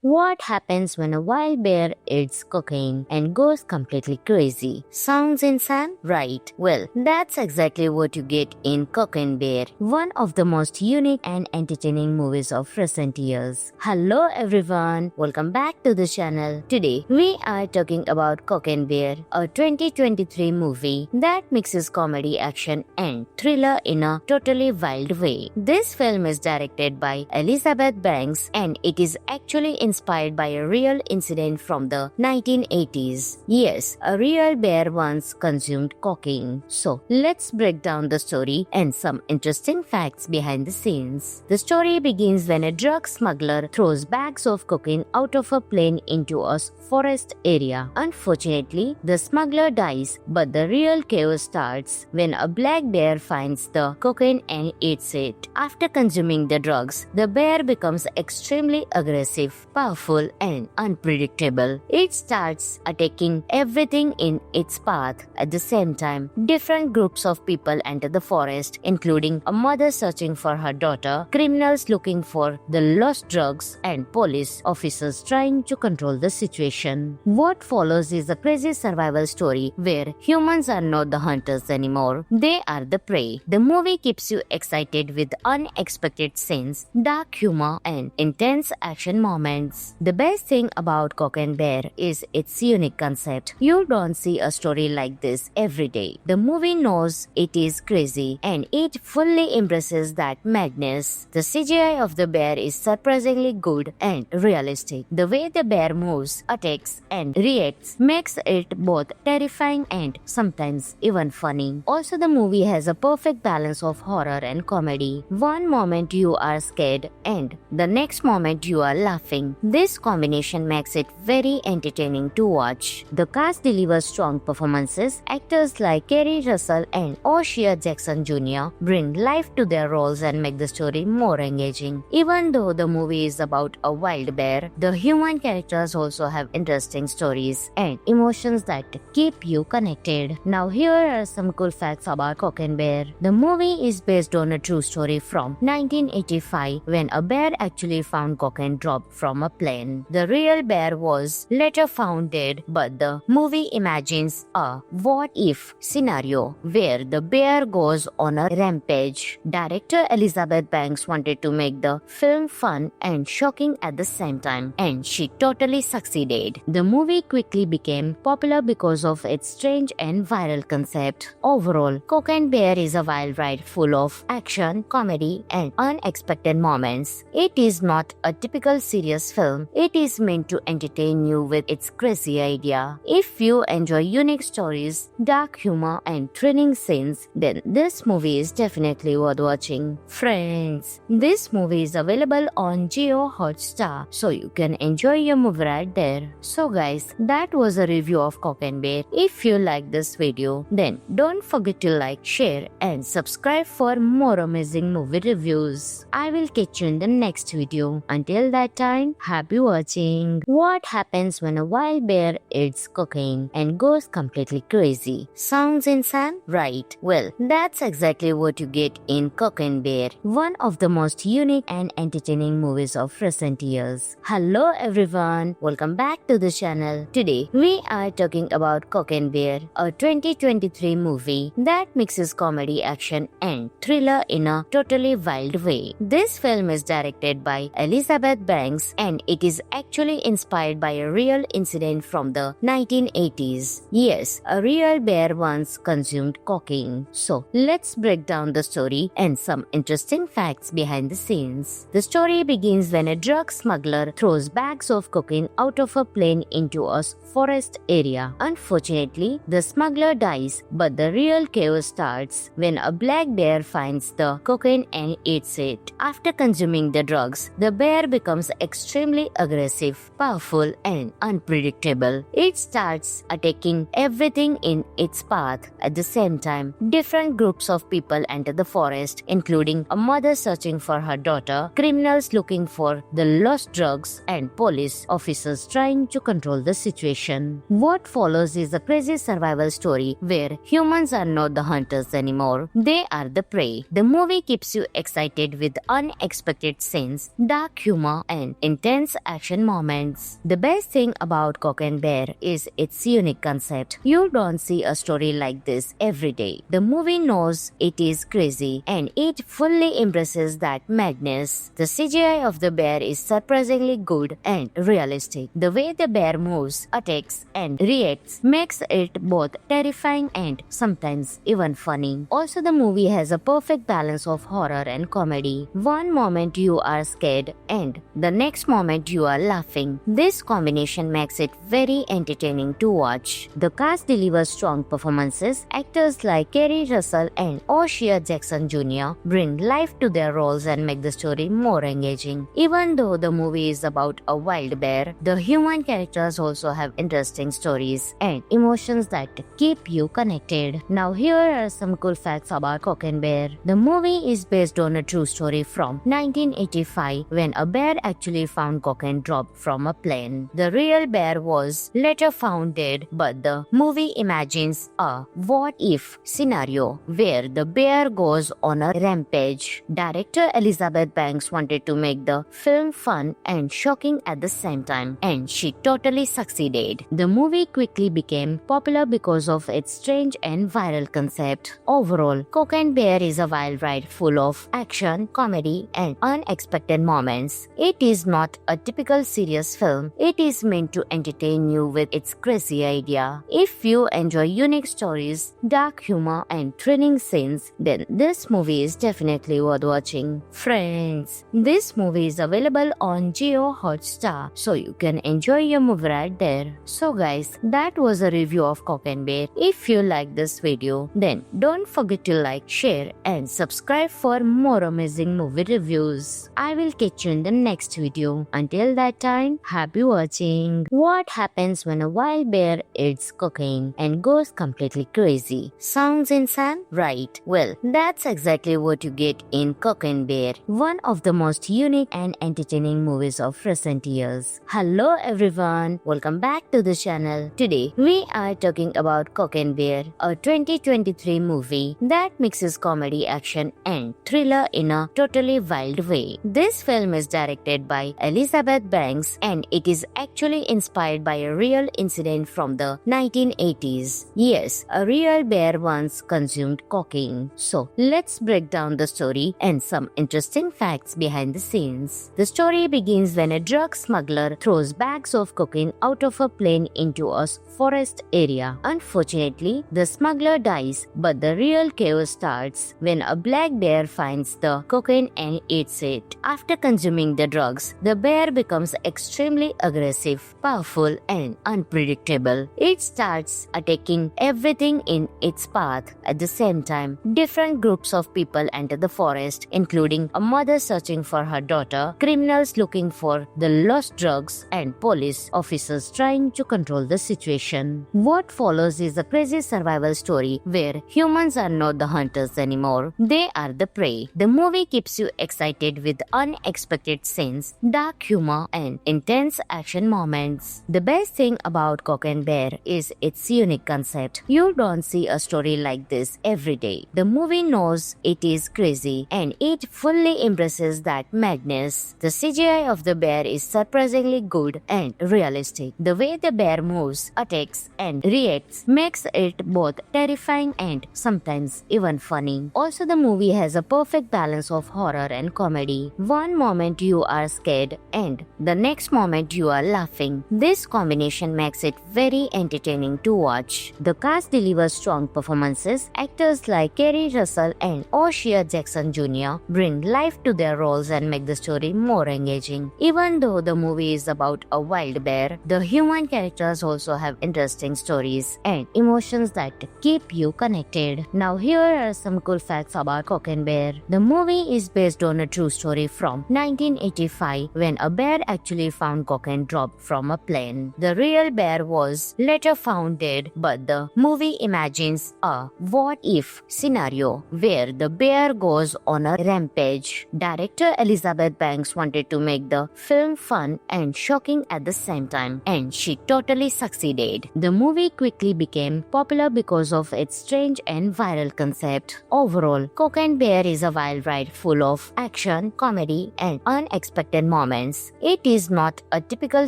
What happens when a wild bear eats cocaine and goes completely crazy? Sounds insane, right? Well, that's exactly what you get in Cocaine Bear, one of the most unique and entertaining movies of recent years. Hello everyone, welcome back to the channel. Today, we are talking about Cocaine Bear, a 2023 movie that mixes comedy, action and thriller in a totally wild way. This film is directed by Elizabeth Banks and it is actually inspired by a real incident from the 1980s. Yes, a real bear once consumed cocaine. So, let's break down the story and some interesting facts behind the scenes. The story begins when a drug smuggler throws bags of cocaine out of a plane into a forest area. Unfortunately, the smuggler dies, but the real chaos starts when a black bear finds the cocaine and eats it. After consuming the drugs, the bear becomes extremely aggressive, powerful and unpredictable. It starts attacking everything in its path. At the same time, different groups of people enter the forest, including a mother searching for her daughter, criminals looking for the lost drugs, and police officers trying to control the situation. What follows is a crazy survival story where humans are not the hunters anymore. They are the prey. The movie keeps you excited with unexpected scenes, dark humor, and intense action moments. The best thing about Cocaine Bear is its unique concept. You don't see a story like this every day. The movie knows it is crazy and it fully embraces that madness. The CGI of the bear is surprisingly good and realistic. The way the bear moves, attacks, and reacts makes it both terrifying and sometimes even funny. Also, the movie has a perfect balance of horror and comedy. One moment you are scared and the next moment you are laughing. This combination makes it very entertaining to watch. The cast delivers strong performances. Actors like Kerry Russell and O'Shea Jackson Jr. bring life to their roles and make the story more engaging. Even though the movie is about a wild bear, the human characters also have interesting stories and emotions that keep you connected. Now here are some cool facts about Cocaine Bear. The movie is based on a true story from 1985 when a bear actually found cocaine dropped from a plane. The real bear was later found dead, but the movie imagines a what-if scenario where the bear goes on a rampage. Director Elizabeth Banks wanted to make the film fun and shocking at the same time, and she totally succeeded. The movie quickly became popular because of its strange and viral concept. Overall, Cocaine Bear is a wild ride full of action, comedy, and unexpected moments. It is not a typical serious film. It is meant to entertain you with its crazy idea. If you enjoy unique stories, dark humor, and thrilling scenes, then this movie is definitely worth watching. Friends, this movie is available on Jio Hotstar, so you can enjoy your movie right there. So guys, that was a review of Cocaine Bear. If you like this video, then don't forget to like, share, and subscribe for more amazing movie reviews. I will catch you in the next video. Until that time, happy watching. What happens when a wild bear eats cocaine and goes completely crazy? Sounds insane, right? Well, that's exactly what you get in Cocaine Bear, one of the most unique and entertaining movies of recent years. Hello everyone, welcome back to the channel. Today, we are talking about Cocaine Bear, a 2023 movie that mixes comedy, action, and thriller in a totally wild way. This film is directed by Elizabeth Banks and it is actually inspired by a real incident from the 1980s. Yes, a real bear once consumed cocaine. So, let's break down the story and some interesting facts behind the scenes. The story begins when a drug smuggler throws bags of cocaine out of a plane into a forest area. Unfortunately, the smuggler dies, but the real chaos starts when a black bear finds the cocaine and eats it. After consuming the drugs, the bear becomes extremely aggressive, powerful, and unpredictable. It starts attacking everything in its path. At the same time, different groups of people enter the forest, including a mother searching for her daughter, criminals looking for the lost drugs, and police officers trying to control the situation. What follows is a crazy survival story where humans are not the hunters anymore. They are the prey. The movie keeps you excited with unexpected scenes, dark humor, and intense intense action moments. The best thing about Cocaine Bear is its unique concept. You don't see a story like this every day. The movie knows it is crazy and it fully embraces that madness. The CGI of the bear is surprisingly good and realistic. The way the bear moves, attacks, and reacts makes it both terrifying and sometimes even funny. Also, the movie has a perfect balance of horror and comedy. One moment you are scared and the next moment you are laughing. This combination makes it very entertaining to watch. The cast delivers strong performances. Actors like Kerry Russell and O'Shea Jackson Jr. bring life to their roles and make the story more engaging. Even though the movie is about a wild bear, the human characters also have interesting stories and emotions that keep you connected. Now here are some cool facts about Cocaine Bear. The movie is based on a true story from 1985 when a bear actually found cocaine dropped from a plane. The real bear was later found dead, but the movie imagines a what-if scenario where the bear goes on a rampage. Director Elizabeth Banks wanted to make the film fun and shocking at the same time, and she totally succeeded. The movie quickly became popular because of its strange and viral concept. Overall, Cocaine Bear is a wild ride full of action, comedy, and unexpected moments. It is not a typical serious film. It is meant to entertain you with its crazy idea. If you enjoy unique stories, dark humor, and thrilling scenes, then this movie is definitely worth watching. Friends, this movie is available on Jio Hotstar, so you can enjoy your movie right there. So guys, that was a review of Cocaine Bear. If you like this video, then don't forget to like, share, and subscribe for more amazing movie reviews. I will catch you in the next video. Until that time, happy watching. What happens when a wild bear eats cocaine and goes completely crazy? Sounds insane, right? Well, that's exactly what you get in Cocaine Bear, one of the most unique and entertaining movies of recent years. Hello everyone, welcome back to the channel. Today, we are talking about Cocaine Bear, a 2023 movie that mixes comedy, action, and thriller in a totally wild way. This film is directed by Elizabeth Banks and it is actually inspired by a real incident from the 1980s. Yes, a real bear once consumed cocaine. So, let's break down the story and some interesting facts behind the scenes. The story begins when a drug smuggler throws bags of cocaine out of a plane into a forest area. Unfortunately, the smuggler dies, but the real chaos starts when a black bear finds the cocaine and eats it. After consuming the drugs, the bear becomes extremely aggressive, powerful, and unpredictable. It starts attacking everything in its path. At the same time, different groups of people enter the forest, including a mother searching for her daughter, criminals looking for the lost drugs, and police officers trying to control the situation. What follows is a crazy survival story where humans are not the hunters anymore, they are the prey. The movie keeps you excited with unexpected scenes, dark humor, and intense action moments. The best thing about Cocaine Bear is its unique concept. You don't see a story like this every day. The movie knows it is crazy and it fully embraces that madness. The CGI of the bear is surprisingly good and realistic. The way the bear moves, attacks, and reacts makes it both terrifying and sometimes even funny. Also, the movie has a perfect balance of horror and comedy. One moment you are scared and the next moment you are laughing. This combination makes it very entertaining to watch. The cast delivers strong performances. Actors like Kerry Russell and O'Shea Jackson Jr. bring life to their roles and make the story more engaging. Even though the movie is about a wild bear, the human characters also have interesting stories and emotions that keep you connected. Now here are some cool facts about Cocaine Bear. The movie is based on a true story from 1985 when a bear actually found cocaine dropped from a plane. The real bear was later found dead, but the movie imagines a what-if scenario where the bear goes on a rampage. Director Elizabeth Banks wanted to make the film fun and shocking at the same time, and she totally succeeded. The movie quickly became popular because of its strange and viral concept. Overall, Cocaine Bear is a wild ride full of action, comedy, and unexpected moments. moments. It is not a typical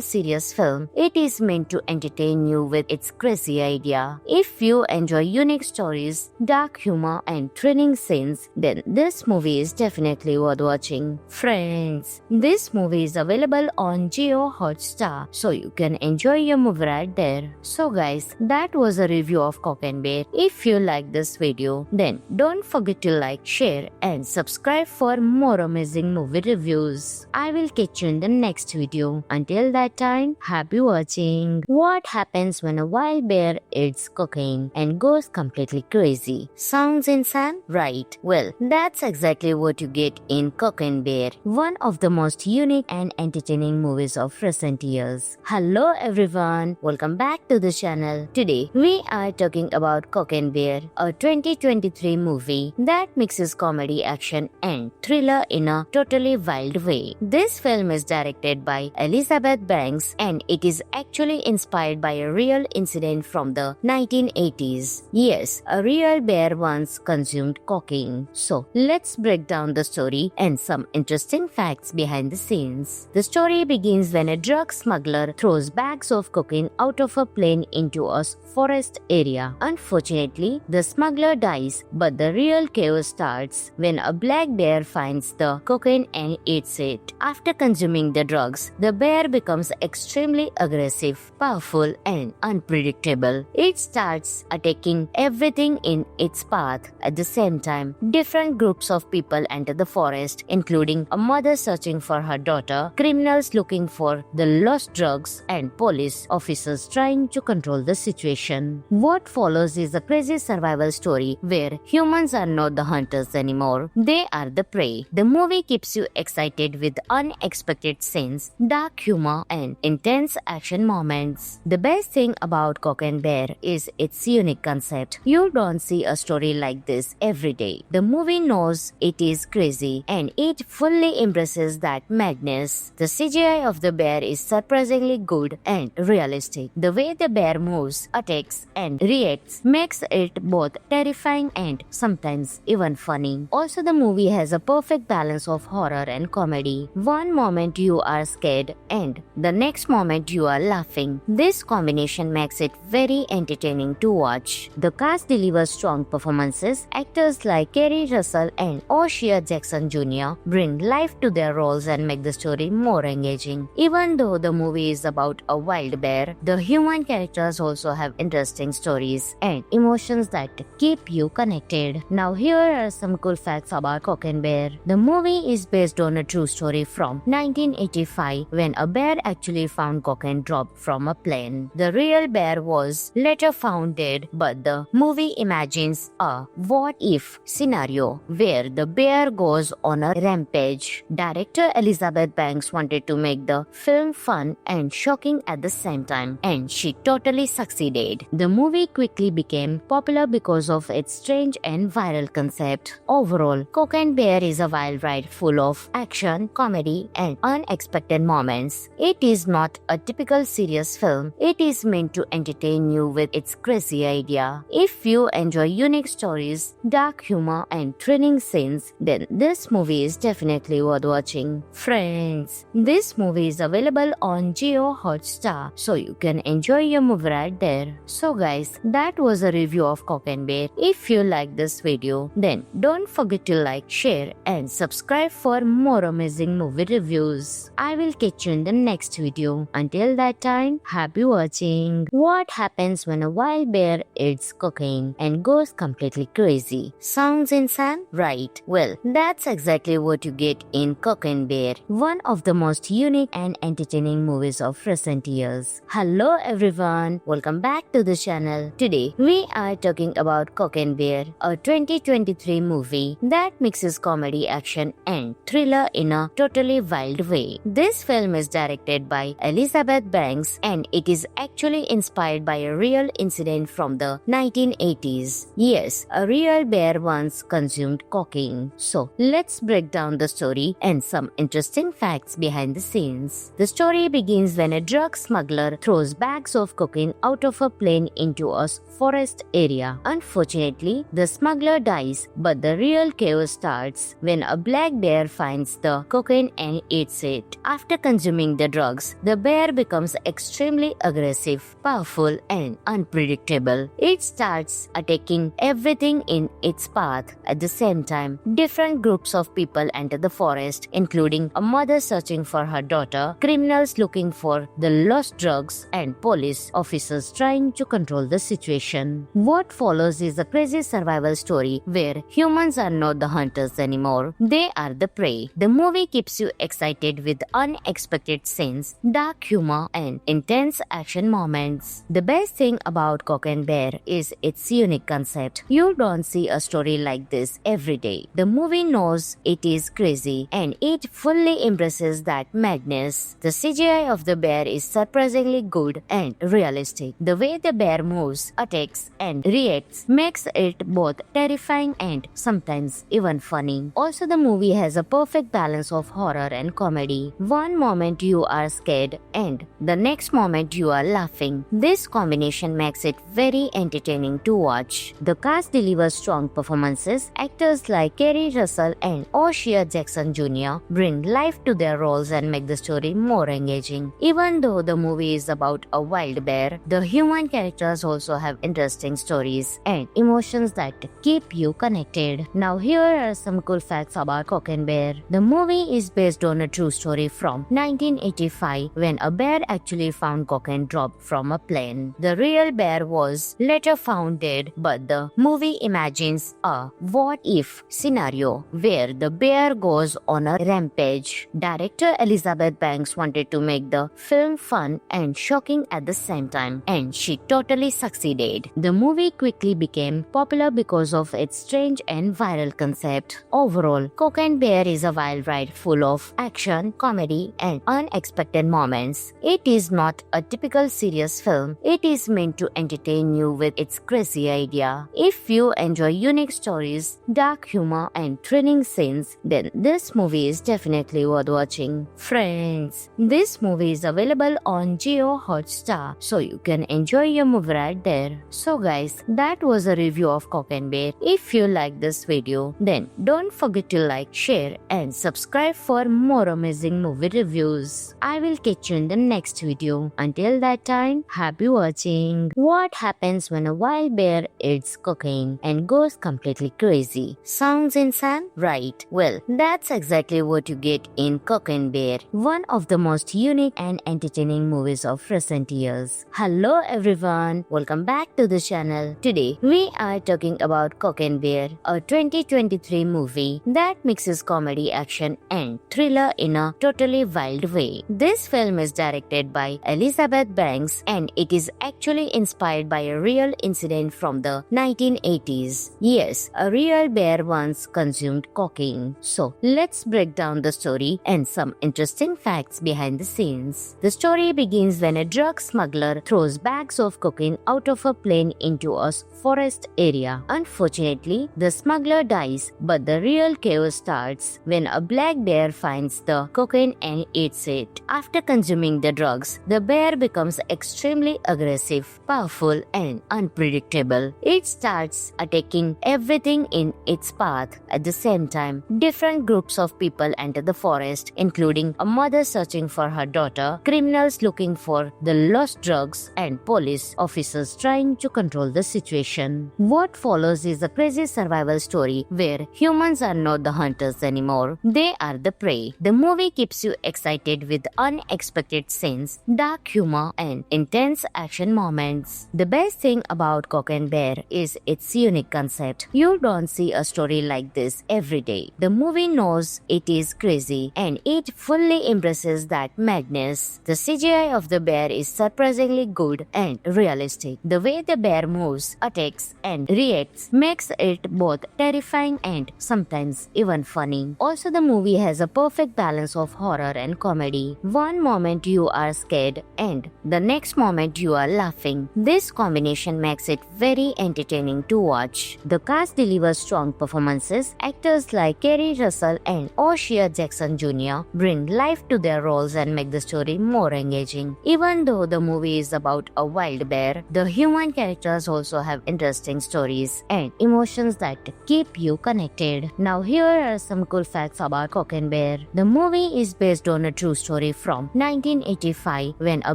serious film. It is meant to entertain you with its crazy idea. If you enjoy unique stories, dark humor, and thrilling scenes, then this movie is definitely worth watching. Friends, this movie is available on Jio Hotstar, so you can enjoy your movie right there. So guys, that was a review of Cock and Bear. If you like this video, then don't forget to like, share, and subscribe for more amazing movie reviews. I will catch you in the next video. Until that time, happy watching. What happens when a wild bear eats cocaine and goes completely crazy? Sounds insane, right? Well, that's exactly what you get in Cock and Bear, one of the most unique and entertaining movies of recent years. Hello everyone, welcome back to the channel. Today, we are talking about Cock and Bear, a 2023 movie that mixes comedy, action, and thriller in a totally wild way. This film is directed by Elizabeth Banks and it is actually inspired by a real incident from the 1980s. Yes, a real bear once consumed cocaine. So, let's break down the story and some interesting facts behind the scenes. The story begins when a drug smuggler throws bags of cocaine out of a plane into a forest area. Unfortunately, the smuggler dies, but the real chaos starts when a black bear finds the cocaine and eats it. After consuming the drugs, the bear becomes extremely aggressive, powerful, and unpredictable. It starts attacking everything in its path. At the same time, different groups of people enter the forest, including a mother searching for her daughter, criminals looking for the lost drugs, and police officers trying to control the situation. What follows is a crazy survival story where humans are not the hunters anymore. They are the prey. The movie keeps you excited with unexpected scenes, dark humor, and intense action moments. The best thing about Cock and Bear is its unique concept. You don't see a story like this every day. The movie knows it is crazy and it fully embraces that madness. The CGI of the bear is surprisingly good and realistic. The way the bear moves, attacks, and reacts makes it both terrifying and sometimes even funny. Also, the movie has a perfect balance of horror and comedy. One moment you are scared and the next moment you are laughing. This combination makes it very entertaining to watch. The cast delivers strong performances. Actors like Kerry Russell and O'Shea Jackson Jr. bring life to their roles and make the story more engaging. Even though the movie is about a wild bear, the human characters also have interesting stories and emotions that keep you connected. Now here are some cool facts about Cock and Bear. The movie is based on a true story from 1985 when a bear actually found cocaine dropped from a plane. The real bear was later found dead, but the movie imagines a what-if scenario where the bear goes on a rampage. Director Elizabeth Banks wanted to make the film fun and shocking at the same time, and she totally succeeded. The movie quickly became popular because of its strange and viral concept. Overall, Cock and Bear is a wild ride full of action, comedy, and unexpected moments. It is not a typical serious film. It is meant to entertain you with its crazy idea. If you enjoy unique stories, dark humor, and thrilling scenes, then this movie is definitely worth watching. Friends, this movie is available on Jio Hotstar, so you can enjoy your movie right there. So guys, that was a review of Cock and Bear. If you like this video, then don't forget to like, share, and subscribe for more amazing movie reviews. I will catch you in the next video. Until that time, happy watching. What happens when a wild bear eats cocaine and goes completely crazy? Sounds insane, right? Well, that's exactly what you get in Cock and Bear, one of the most unique and entertaining movies of recent years. Hello everyone, welcome back to the channel. Today, we are talking about Cock and Bear, a 2023 movie that mixes comedy, action, and thriller in a totally wild way. This film is directed by Elizabeth Banks and it is actually inspired by a real incident from the 1980s. Yes, a real bear once consumed cocaine. So, let's break down the story and some interesting facts behind the scenes. The story begins when a drug smuggler throws bags of cocaine out of a plane into a forest area. Unfortunately, the smuggler dies, but the real chaos starts when a black bear finds the cocaine and eats it. After consuming the drugs, the bear becomes extremely aggressive, powerful, and unpredictable. It starts attacking everything in its path. At the same time, different groups of people enter the forest, including a mother searching for her daughter, criminals looking for the lost drugs, and police officers trying to control the situation. What follows is a crazy survival story where humans are not the hunters anymore, they are the prey. The movie keeps you excited with unexpected scenes, dark humor, and intense action moments. The best thing about Cocaine Bear is its unique concept. You don't see a story like this every day. The movie knows it is crazy and it fully embraces that madness. The CGI of the bear is surprisingly good and realistic. The way the bear moves, attacks, and reacts makes it both terrifying and sometimes even funny. Also, the movie has a perfect balance of horror and comedy. One moment you are scared and the next moment you are laughing. This combination makes it very entertaining to watch. The cast delivers strong performances. Actors like Kerry Russell and O'Shea Jackson Jr. bring life to their roles and make the story more engaging. Even though the movie is about a wild bear, the human characters also have interesting stories and emotions that keep you connected. Now here are some cool facts about Cocaine Bear. The movie is based on a true story from 1985 when a bear actually found cocaine dropped from a plane. The real bear was later found dead, but the movie imagines a what-if scenario where the bear goes on a rampage. Director Elizabeth Banks wanted to make the film fun and shocking at the same time, and she totally succeeded. The movie quickly became popular because of its strange and viral concept. Overall, Cocaine Bear is a wild ride full of action, comedy, and unexpected moments. It is not a typical serious film. It is meant to entertain you with its crazy idea. If you enjoy unique stories, dark humor, and thrilling scenes, then this movie is definitely worth watching. Friends, this movie is available on Jio Hotstar, so you can enjoy your movie right there. So guys, that was a review of Cocaine Bear. If you like this video, then don't forget to like, share, and subscribe for more amazing movie reviews. I will catch you in the next video. Until that time, happy watching. What happens when a wild bear eats cocaine and goes completely crazy? Sounds insane, right? Well, that's exactly what you get in Cocaine Bear, one of the most unique and entertaining movies of recent years. Hello everyone, welcome back to the channel. Today, we are talking about Cocaine Bear, a 2023 movie that mixes comedy, action, and thriller in a totally wild way. This film is directed by Elizabeth Banks and it is actually inspired by a real incident from the 1980s. Yes, a real bear once consumed cocaine. So, let's break down the story and some interesting facts behind the scenes. The story begins when a drug smuggler throws bags of cocaine out of a plane into a forest area. Unfortunately, the smuggler dies, but the real chaos starts when a black bear finds the cocaine and eats it. After consuming the drugs, the bear becomes extremely aggressive, powerful, and unpredictable. It starts attacking everything in its path. At the same time, different groups of people enter the forest, including a mother searching for her daughter, criminals looking for the lost drugs, and police officers trying to control the situation. What follows is a crazy survival story where humans are not the hunters anymore, they are the prey. The movie keeps you excited with unexpected scenes, dark humor, and intense action moments. The best thing about Cocaine Bear is its unique concept. You don't see a story like this every day. The movie knows it is crazy and it fully embraces that madness. The CGI of the bear is surprisingly good and realistic. The way the bear moves, attacks, and reacts makes it both terrifying and sometimes even funny. Also, the movie has a perfect balance of horror and comedy. One moment you are scared and the next moment you are laughing. This combination makes it very entertaining to watch. The cast delivers strong performances. Actors like Kerry Russell and O'Shea Jackson Jr. bring life to their roles and make the story more engaging. Even though the movie is about a wild wild bear, the human characters also have interesting stories and emotions that keep you connected. Now here are some cool facts about Cock and Bear. The movie is based on a true story from 1985 when a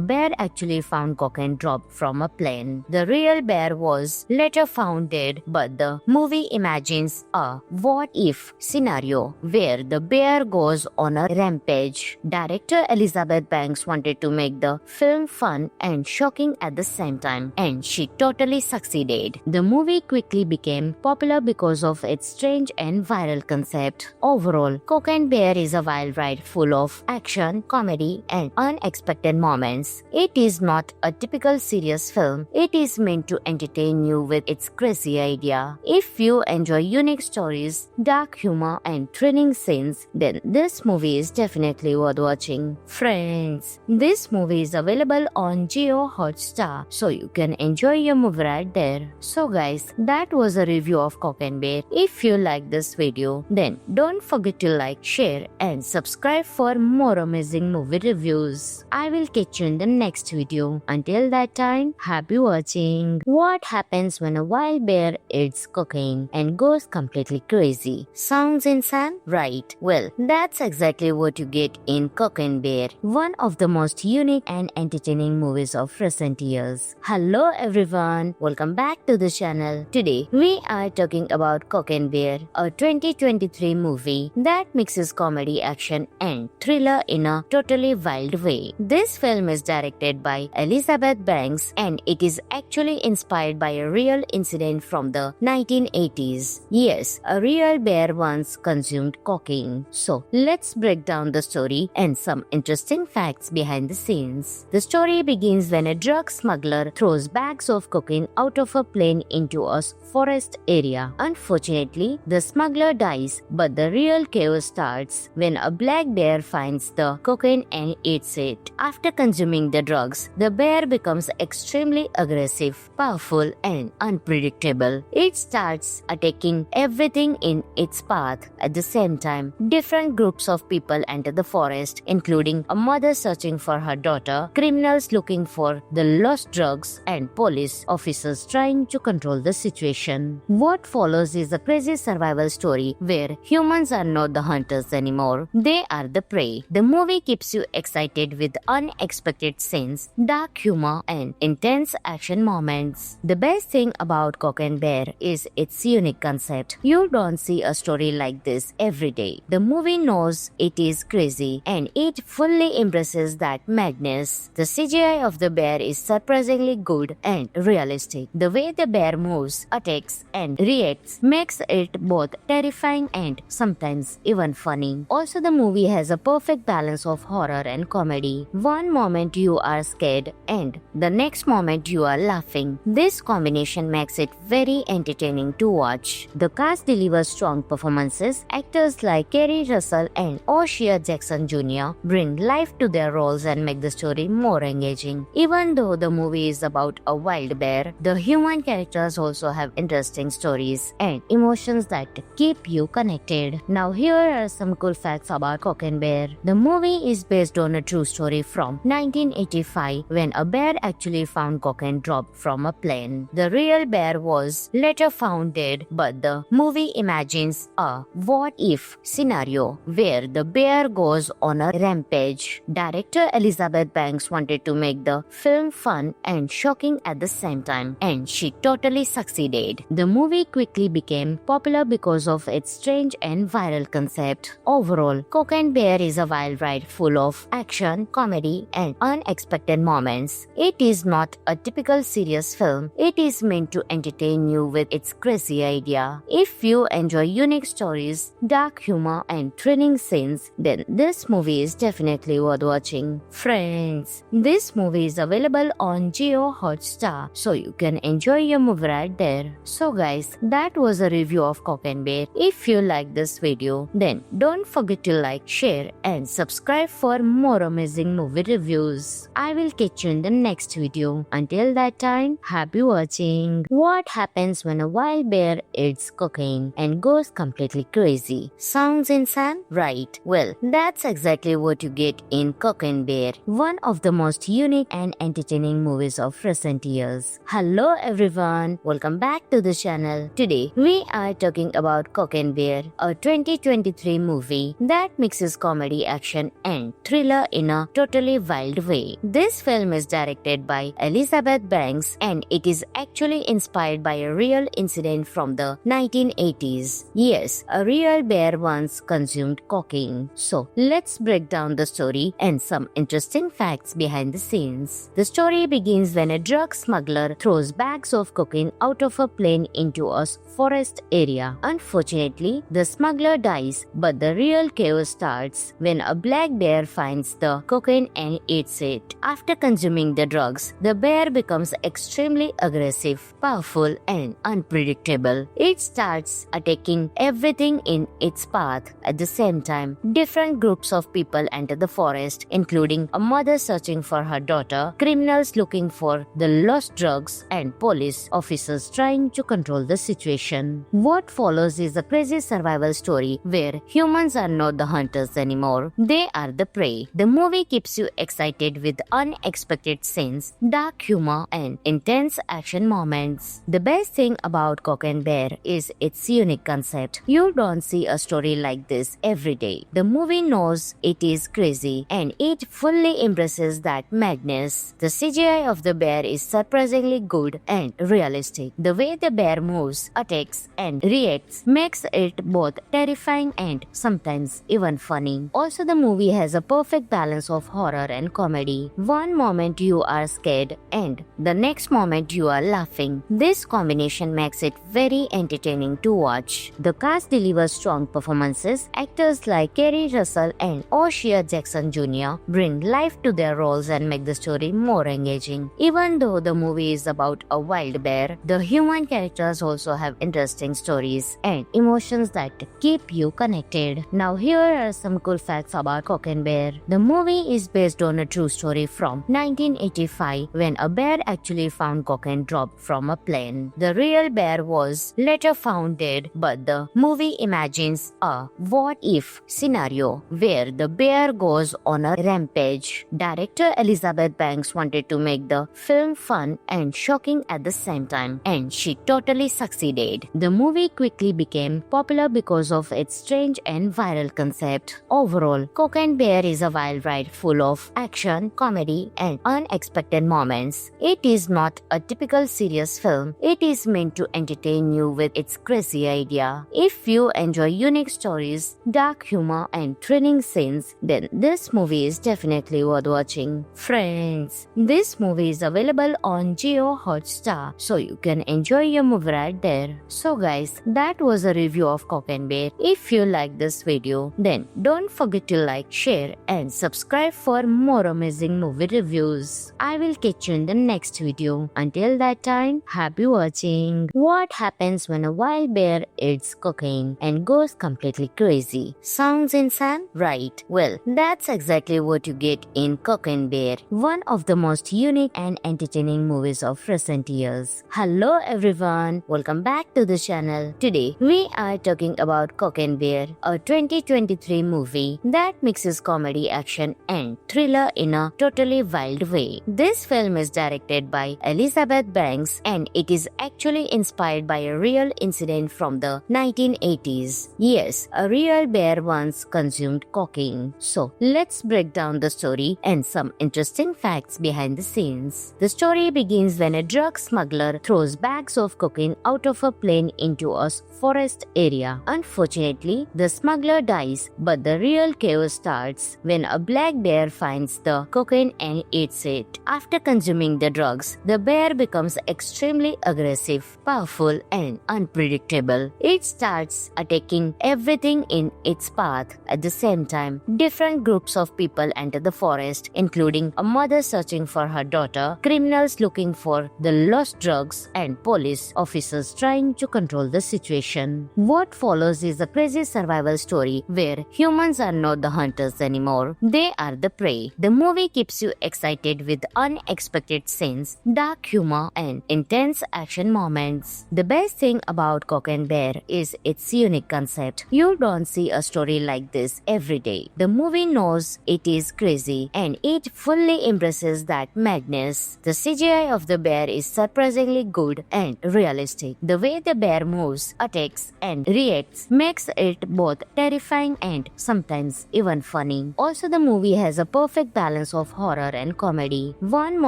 bear actually found Cock and dropped from a plane. The real bear was later found dead, but the movie imagines a what-if scenario where the bear goes on a rampage. Director Elizabeth Banks wanted to make the film fun and shocking at the same time, and she totally succeeded. The movie quickly became popular because of its strange and viral concept. Overall, Cock and Bear is a wild ride full of action, comedy, and unexpected moments. It is not a typical serious film. It is meant to entertain you with its crazy idea. If you enjoy unique stories, dark humor, and thrilling scenes, then this movie is definitely worth watching. Friends, this movie is available on Jio Hotstar, so you can enjoy your movie right there. So guys, that was a review of Cock and Bear. If you like this video, then don't forget to like, share, and subscribe for more amazing movie reviews. I will catch you in the next video. Until that time, happy watching. What happens when a wild bear eats cocaine and goes completely crazy? Sounds insane, right? Well, that's exactly what you get in Cock and Bear, one of the most unique and entertaining movies of recent years. Hello everyone, welcome back to the channel. Today, we are talking about Cock and Bear, a 2023 movie that mixes comedy, action, and thriller in a totally wild way. This film is directed by Elizabeth Banks and it is actually inspired by a real incident from the 1980s. Yes, a real bear once consumed cocaine. So, let's break down the story and some interesting facts behind the scenes. The story begins when a drug smuggler throws bags of cocaine out of a plane into a forest area. Unfortunately, the smuggler dies, but the real chaos starts when a black bear finds the cocaine and eats it. After consuming the drugs, the bear becomes extremely aggressive, powerful, and unpredictable. It starts attacking everything in its path. At the same time, different groups of people enter the forest, including a mother searching for her daughter, criminals looking for the lost drugs, and police officers trying to control the situation. What follows is a crazy survival story where humans are not the hunters anymore. They are the prey. The movie keeps you excited with unexpected scenes, dark humor, and intense action moments. The best thing about Cock and Bear is its unique concept. You don't see a story like this every day. The movie knows it is crazy and it fully embraces that madness. The CGI of the bear is surprisingly good and realistic. The way the bear moves, attacks, and reacts makes it both terrifying and sometimes even funny. Also, the movie has a perfect balance of horror and comedy. One moment you are scared and the next moment you are laughing. This combination makes it very entertaining to watch. The cast delivers strong performances. Actors like Kerry Russell and O'Shea Jackson Jr. bring life to their roles and make the story more engaging. Even though the movie is about a wild bear, the human characters also have interesting stories and emotions that keep you connected. Now here are some cool facts about Cock and Bear. The movie is based on a true story from 1985 when a bear actually found Cock and dropped from a plane. The real bear was later found dead, but the movie imagines a what-if scenario where the bear goes on a rampage. Director Elizabeth Banks wanted to make the film fun and shocking at the same time, and she totally succeeded. The movie quickly became popular because of its strange and viral concept. Overall, Cock and Bear is a wild ride full of action, comedy, and unexpected moments. It is not a typical serious film. It is meant to entertain you with its crazy idea. If you enjoy unique stories, dark humor, and thrilling scenes, then this movie is definitely worth watching. Friends, this movie is available on Jio Hotstar, so you can enjoy your movie right there. So guys, that was a review of Cock and Bear. If you like this video, then don't forget to like, share, and subscribe for more amazing movie reviews. I will catch you in the next video. Until that time, happy watching. What happens when a wild bear eats cocaine and goes completely crazy? Sounds insane, right? Well, that's exactly what you get in Cock and Bear, one of the most unique and entertaining entertaining movies of recent years. Hello everyone, welcome back to the channel. Today we are talking about Cocaine Bear, a 2023 movie that mixes comedy, action and thriller in a totally wild way. This film is directed by Elizabeth Banks and it is actually inspired by a real incident from the 1980s. Yes, a real bear once consumed cocaine. So let's break down the story and some interesting facts behind the scenes. The story begins when a drug smuggler throws bags of cocaine out of a plane into a forest area. Unfortunately, the smuggler dies, but the real chaos starts when a black bear finds the cocaine and eats it. After consuming the drugs, the bear becomes extremely aggressive, powerful, and unpredictable. It starts attacking everything in its path. At the same time, different groups of people enter the forest, including a mother searching for her daughter, criminals looking for the lost drugs, and police officers trying to control the situation. What follows is a crazy survival story where humans are not the hunters anymore, they are the prey. The movie keeps you excited with unexpected scenes, dark humor, and intense action moments. The best thing about Cocaine Bear is its unique concept. You don't see a story like this every day. The movie knows it is crazy and it fully embraces that madness. The CGI of the bear is surprisingly good and realistic. The way the bear moves, attacks, and reacts makes it both terrifying and sometimes even funny. Also, the movie has a perfect balance of horror and comedy. One moment you are scared and the next moment you are laughing. This combination makes it very entertaining to watch. The cast delivers strong performances. Actors like Kerry Russell and O'Shea Jackson Jr. bring life to their roles and make the story more engaging. Even though the movie is about a wild bear, the human characters also have interesting stories and emotions that keep you connected. Now here are some cool facts about Cocaine Bear. The movie is based on a true story from 1985 when a bear actually found cocaine dropped from a plane. The real bear was later found dead, but the movie imagines a what-if scenario where the bear goes on a rampage. Director Elizabeth Banks wanted to make the film fun and shocking at the same time, and she totally succeeded. The movie quickly became popular because of its strange and viral concept. Overall, Cocaine Bear is a wild ride full of action, comedy, and unexpected moments. It is not a typical serious film. It is meant to entertain you with its crazy idea. If you enjoy unique stories, dark humor, and thrilling scenes, then this movie is definitely worth watching. Friends, this movie is available on Jio Hotstar, so you can enjoy your movie right there. So guys, that was a review of Cocaine Bear. If you like this video, then don't forget to like, share, and subscribe for more amazing movie reviews. I will catch you in the next video. Until that time, happy watching. What happens when a wild bear eats cocaine and goes completely crazy? Sounds insane, right? Well, that's exactly what you get in Cocaine Bear, one of the most unique and entertaining movies of recent years. Hello everyone, welcome back to the channel. Today we are talking about Cocaine Bear, a 2023 movie that mixes comedy, action and thriller in a totally wild way. This film is directed by Elizabeth Banks and it is actually inspired by a real incident from the 1980s. Yes, a real bear once consumed cocaine. So let's break down the story and some interesting facts behind the scenes. The story begins when a drug smuggler throws bags of cocaine out of a plane into a forest area. Unfortunately, the smuggler dies, but the real chaos starts when a black bear finds the cocaine and eats it. After consuming the drugs, the bear becomes extremely aggressive, powerful, and unpredictable. It starts attacking everything in its path. At the same time, different groups of people enter the forest, including a mother searching for her daughter, criminals looking for the lost drugs, and police officers trying to control the situation. What follows is a crazy survival story where humans are not the hunters anymore, they are the prey. The movie keeps you excited with unexpected scenes, dark humor, and intense action moments. The best thing about Cocaine Bear is its unique concept. You don't see a story like this every day. The movie knows it is crazy and it fully embraces that madness. The CGI of the bear is surprisingly good and realistic. The way the bear moves, attacks, and reacts makes it both terrifying and sometimes even funny. Also, the movie has a perfect balance of horror and comedy. One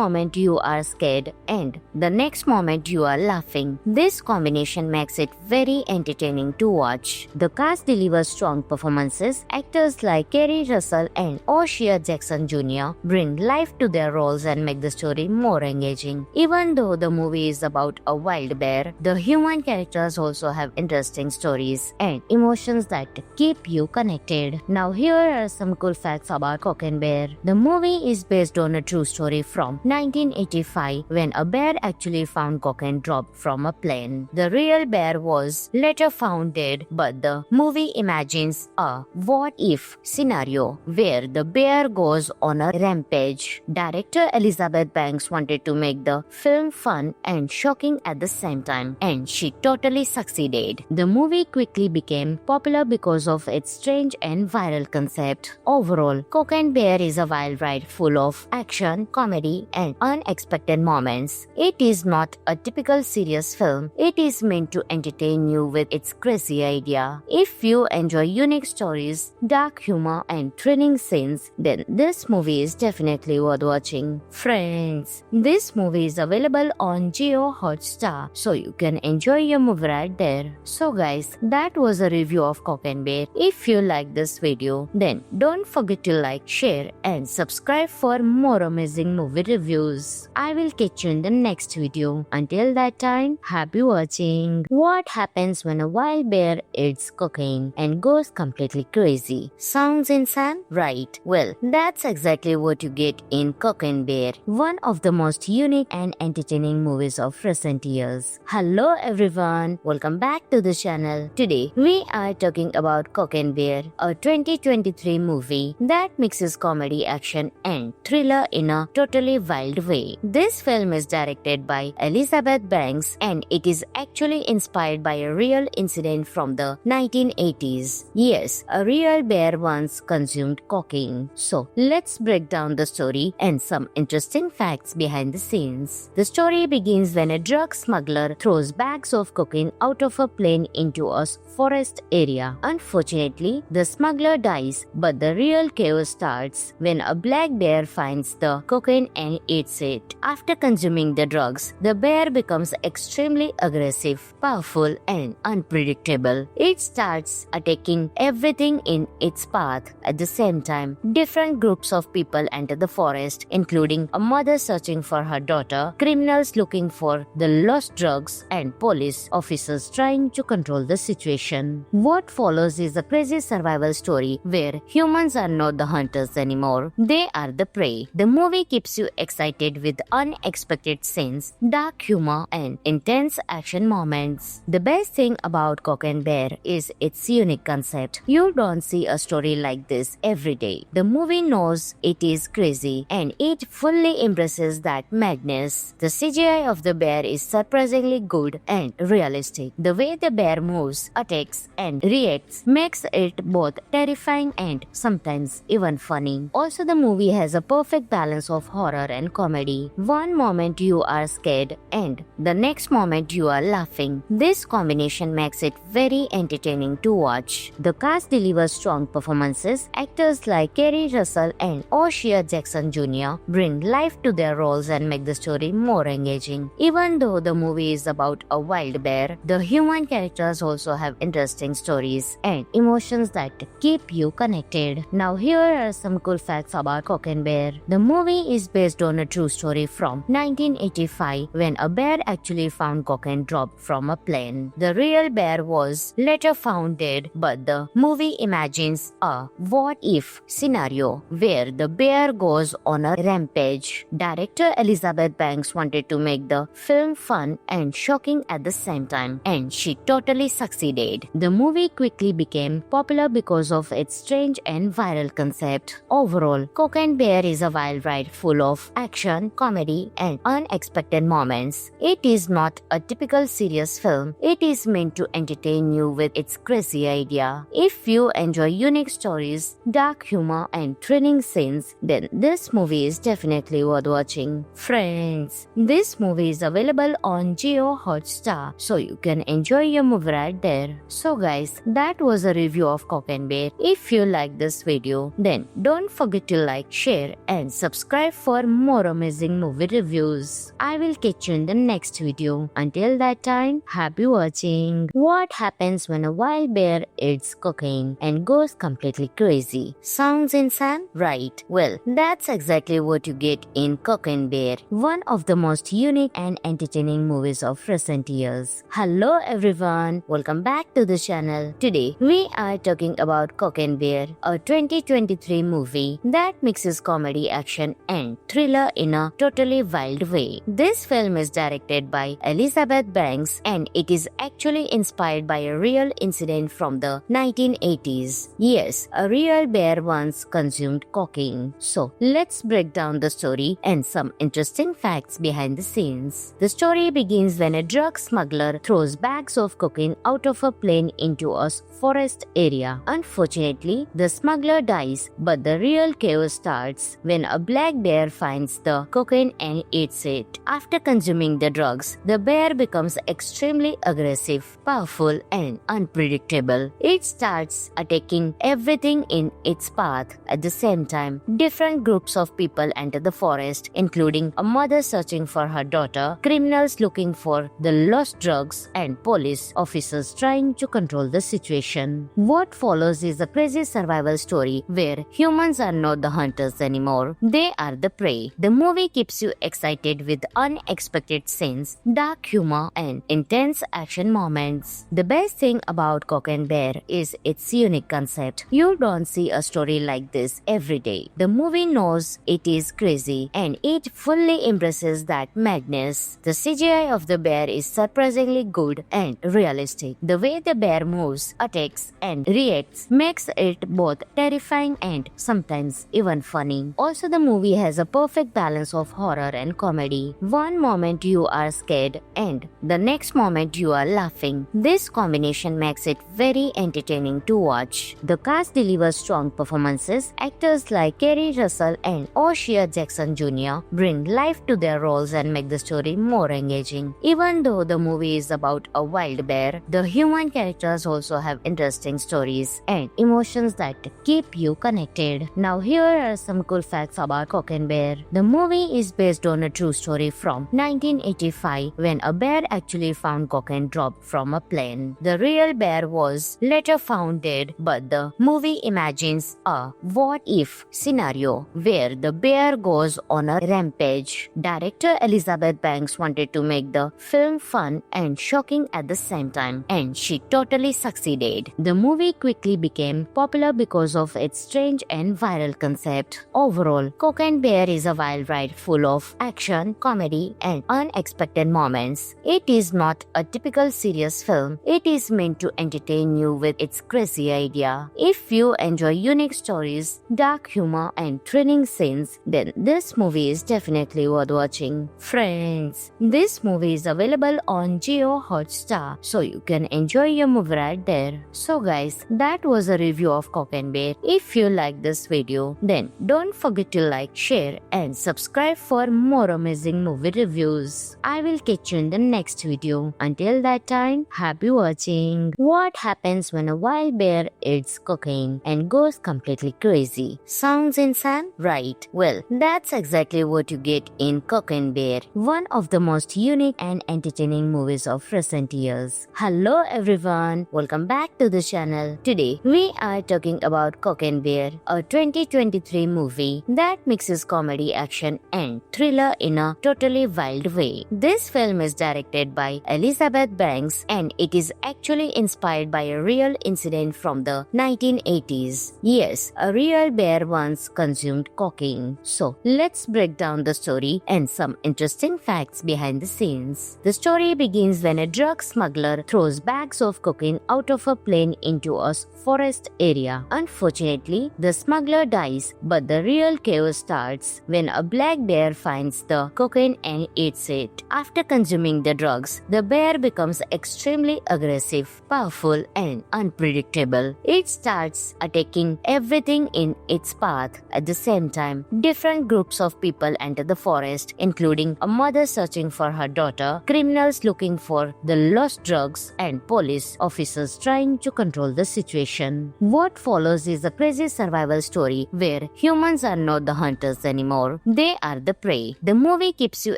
moment you are scared and the next moment you are laughing. This combination makes it very entertaining to watch. The cast delivers strong performances. Actors like Kerry Russell and O'Shea Jackson Jr. bring life to their roles and make the story more engaging. Even though the movie is about a wild bear, the human characters also have interesting stories and emotions that keep you connected. Now here are some cool facts about Cock and Bear. The movie is based on a true story from 1985 when a bear actually found Cock and dropped from a plane. The real bear was later found dead, but the movie imagines a what-if scenario where the bear goes on a rampage. Director Elizabeth Banks wanted to make the film fun and shocking at the same time, and she totally succeeded. The movie quickly became popular because of its strange and viral concept. Overall, Cock and Bear is a wild ride full of action, comedy, and unexpected moments. It is not a typical serious film. It is meant to entertain you with its crazy idea. If you enjoy unique stories, dark humor, and thrilling scenes, then this movie is definitely worth watching. Friends, this movie is available on Jio Hotstar, so you can enjoy your movie right there. So guys, that was a review of Cock and Bear. If you like this video, then don't forget to like, share, and subscribe for more amazing movie reviews. I will catch you in the next video. Until that time, happy watching. What happens when a wild bear eats cocaine and goes completely crazy? Sounds insane, right? Well, that's exactly what you get in Cock and Bear, one of the most unique and entertaining movies of recent years. Hello everyone, welcome back to the channel. Today, we are talking about Cock and Bear, a 2023 movie that mixes comedy, action, and thriller in a totally wild way. This film is directed by Elizabeth Banks and it is actually inspired by a real incident from the 1980s. Yes, a real bear once consumed cocaine. So, let's break down the story and some interesting facts behind the scenes. The story begins when a drug smuggler throws bags of cocaine out of a plane into a forest area. Unfortunately, the smuggler dies, but the real chaos starts when a black bear finds the cocaine and eats it. After consuming the drugs, the bear becomes extremely aggressive, powerful, and unpredictable. It starts attacking everything in its path. At the same time, different groups of people enter the forest, including a mother searching for her daughter, criminals looking for the lost drugs, and police officers trying to control the situation. What follows is a crazy survival story where humans are not the hunters anymore. They are the prey. The movie keeps you excited with unexpected scenes, dark humor, and intense action moments. The best thing about Cock and Bear is its unique concept. You don't see a story like this every day. The movie knows it is crazy and it fully embraces that madness. The CGI of the bear is surprisingly good and realistic. The way the bear moves, attacks, and reacts makes it both terrifying and sometimes even funny. Also, the movie has a perfect balance of horror and comedy. One moment you are scared and the next moment you are laughing. This combination makes it very entertaining to watch. The cast delivers strong performances. Actors like Kerry Russell and O'Shea Jackson Jr. bring life to their roles and make the story more engaging. Even though the movie is about a wild bear, the human characters also have interesting stories and emotions that keep you connected. Now here are some cool facts about Cock and Bear. The movie is based on a true story from 1985 when a bear actually found Cock and dropped from a plane. The real bear was later found dead, but the movie imagines a what-if scenario where the bear goes on a rampage. Director Elizabeth Banks wanted to make the film fun and shocking at the same time, and she totally succeeded. The movie quickly became popular because of its strange and viral concept. Overall, Cock and Bear is a wild ride full of action, comedy, and unexpected moments. It is not a typical serious film. It is meant to entertain you with its crazy idea. If you enjoy unique stories, dark humor, and thrilling scenes, then this movie is definitely definitely worth watching. Friends, this movie is available on Jio Hotstar, so you can enjoy your movie right there. So guys, that was a review of Cock and Bear. If you like this video, then don't forget to like, share and subscribe for more amazing movie reviews. I will catch you in the next video. Until that time, happy watching. What happens when a wild bear eats cocaine and goes completely crazy? Sounds insane, right? Well, that's exactly what you get in Cock and Bear, one of the most unique and entertaining movies of recent years. Hello everyone, welcome back to the channel. Today, we are talking about Cock and Bear, a 2023 movie that mixes comedy, action and thriller in a totally wild way. This film is directed by Elizabeth Banks and it is actually inspired by a real incident from the 1980s. Yes, a real bear once consumed cocaine. So, let's break down the story and some interesting facts behind the scenes. The story begins when a drug smuggler throws bags of cocaine out of a plane into a forest area. Unfortunately, the smuggler dies, but the real chaos starts when a black bear finds the cocaine and eats it. After consuming the drugs, the bear becomes extremely aggressive, powerful, and unpredictable. It starts attacking everything in its path. At the same time, different groups of people enter the forest, including a mother searching for her daughter, criminals looking for the lost drugs, and police officers trying to control the situation. What follows is a crazy survival story where humans are not the hunters anymore, they are the prey. The movie keeps you excited with unexpected scenes, dark humor, and intense action moments. The best thing about Cock and Bear is its unique concept. You don't see a story like this every day. The movie knows it is crazy and it fully embraces that madness. The CGI of the bear is surprisingly good and realistic. The way the bear moves, attacks, and reacts makes it both terrifying and sometimes even funny. Also, the movie has a perfect balance of horror and comedy. One moment you are scared and the next moment you are laughing. This combination makes it very entertaining to watch. The cast delivers strong performances. Actors like Kerry Russell and O'Shea Jackson Jr. bring life to their roles and make the story more engaging. Even though the movie is about a wild bear, the human characters also have interesting stories and emotions that keep you connected. Now here are some cool facts about Cock and Bear. The movie is based on a true story from 1985 when a bear actually found cocaine dropped from a plane. The real bear was later found dead, but the movie imagines a what-if scenario where the bear goes on a rampage. Director Elizabeth Banks wanted to make the film fun and shocking at the same time, and she totally succeeded. The movie quickly became popular because of its strange and viral concept. Overall, Cock and Bear is a wild ride full of action, comedy, and unexpected moments. It is not a typical serious film. It is meant to entertain you with its crazy idea. If you enjoy unique stories, dark humor, and thrilling scenes, then this movie is definitely worth watching. Friends, this movie is available on Jio Hotstar, so you can enjoy your movie right there. So guys, that was a review of Cock and Bear. If you like this video, then don't forget to like, share, and subscribe for more amazing movie reviews. I will catch you in the next video. Until that time, happy watching. What happens when a wild bear eats cocaine and goes completely crazy? Sounds insane, right? Well, that's exactly what you get in Cock and Bear, one of the most unique and entertaining movies of recent years. Hello everyone, welcome back to the channel. Today, we are talking about Cock and Bear, a 2023 movie that mixes comedy, action, and thriller in a totally wild way. This film is directed by Elizabeth Banks and it is actually inspired by a real incident from the 1980s. Yes, a real bear once consumed cocaine. So, let's break down the story and some interesting facts behind the scenes. The story begins when a drug smuggler throws bags of cocaine out of a plane into a forest area. Unfortunately, the smuggler dies, but the real chaos starts when a black bear finds the cocaine and eats it. After consuming the drugs, the bear becomes extremely aggressive, powerful, and unpredictable. It starts attacking everything in its path. At the same time, different groups of people enter the forest, including a mother searching for her daughter, criminals looking for the lost drugs, and police officers trying to control the situation. What follows is a crazy survival story where humans are not the hunters anymore, they are the prey. The movie keeps you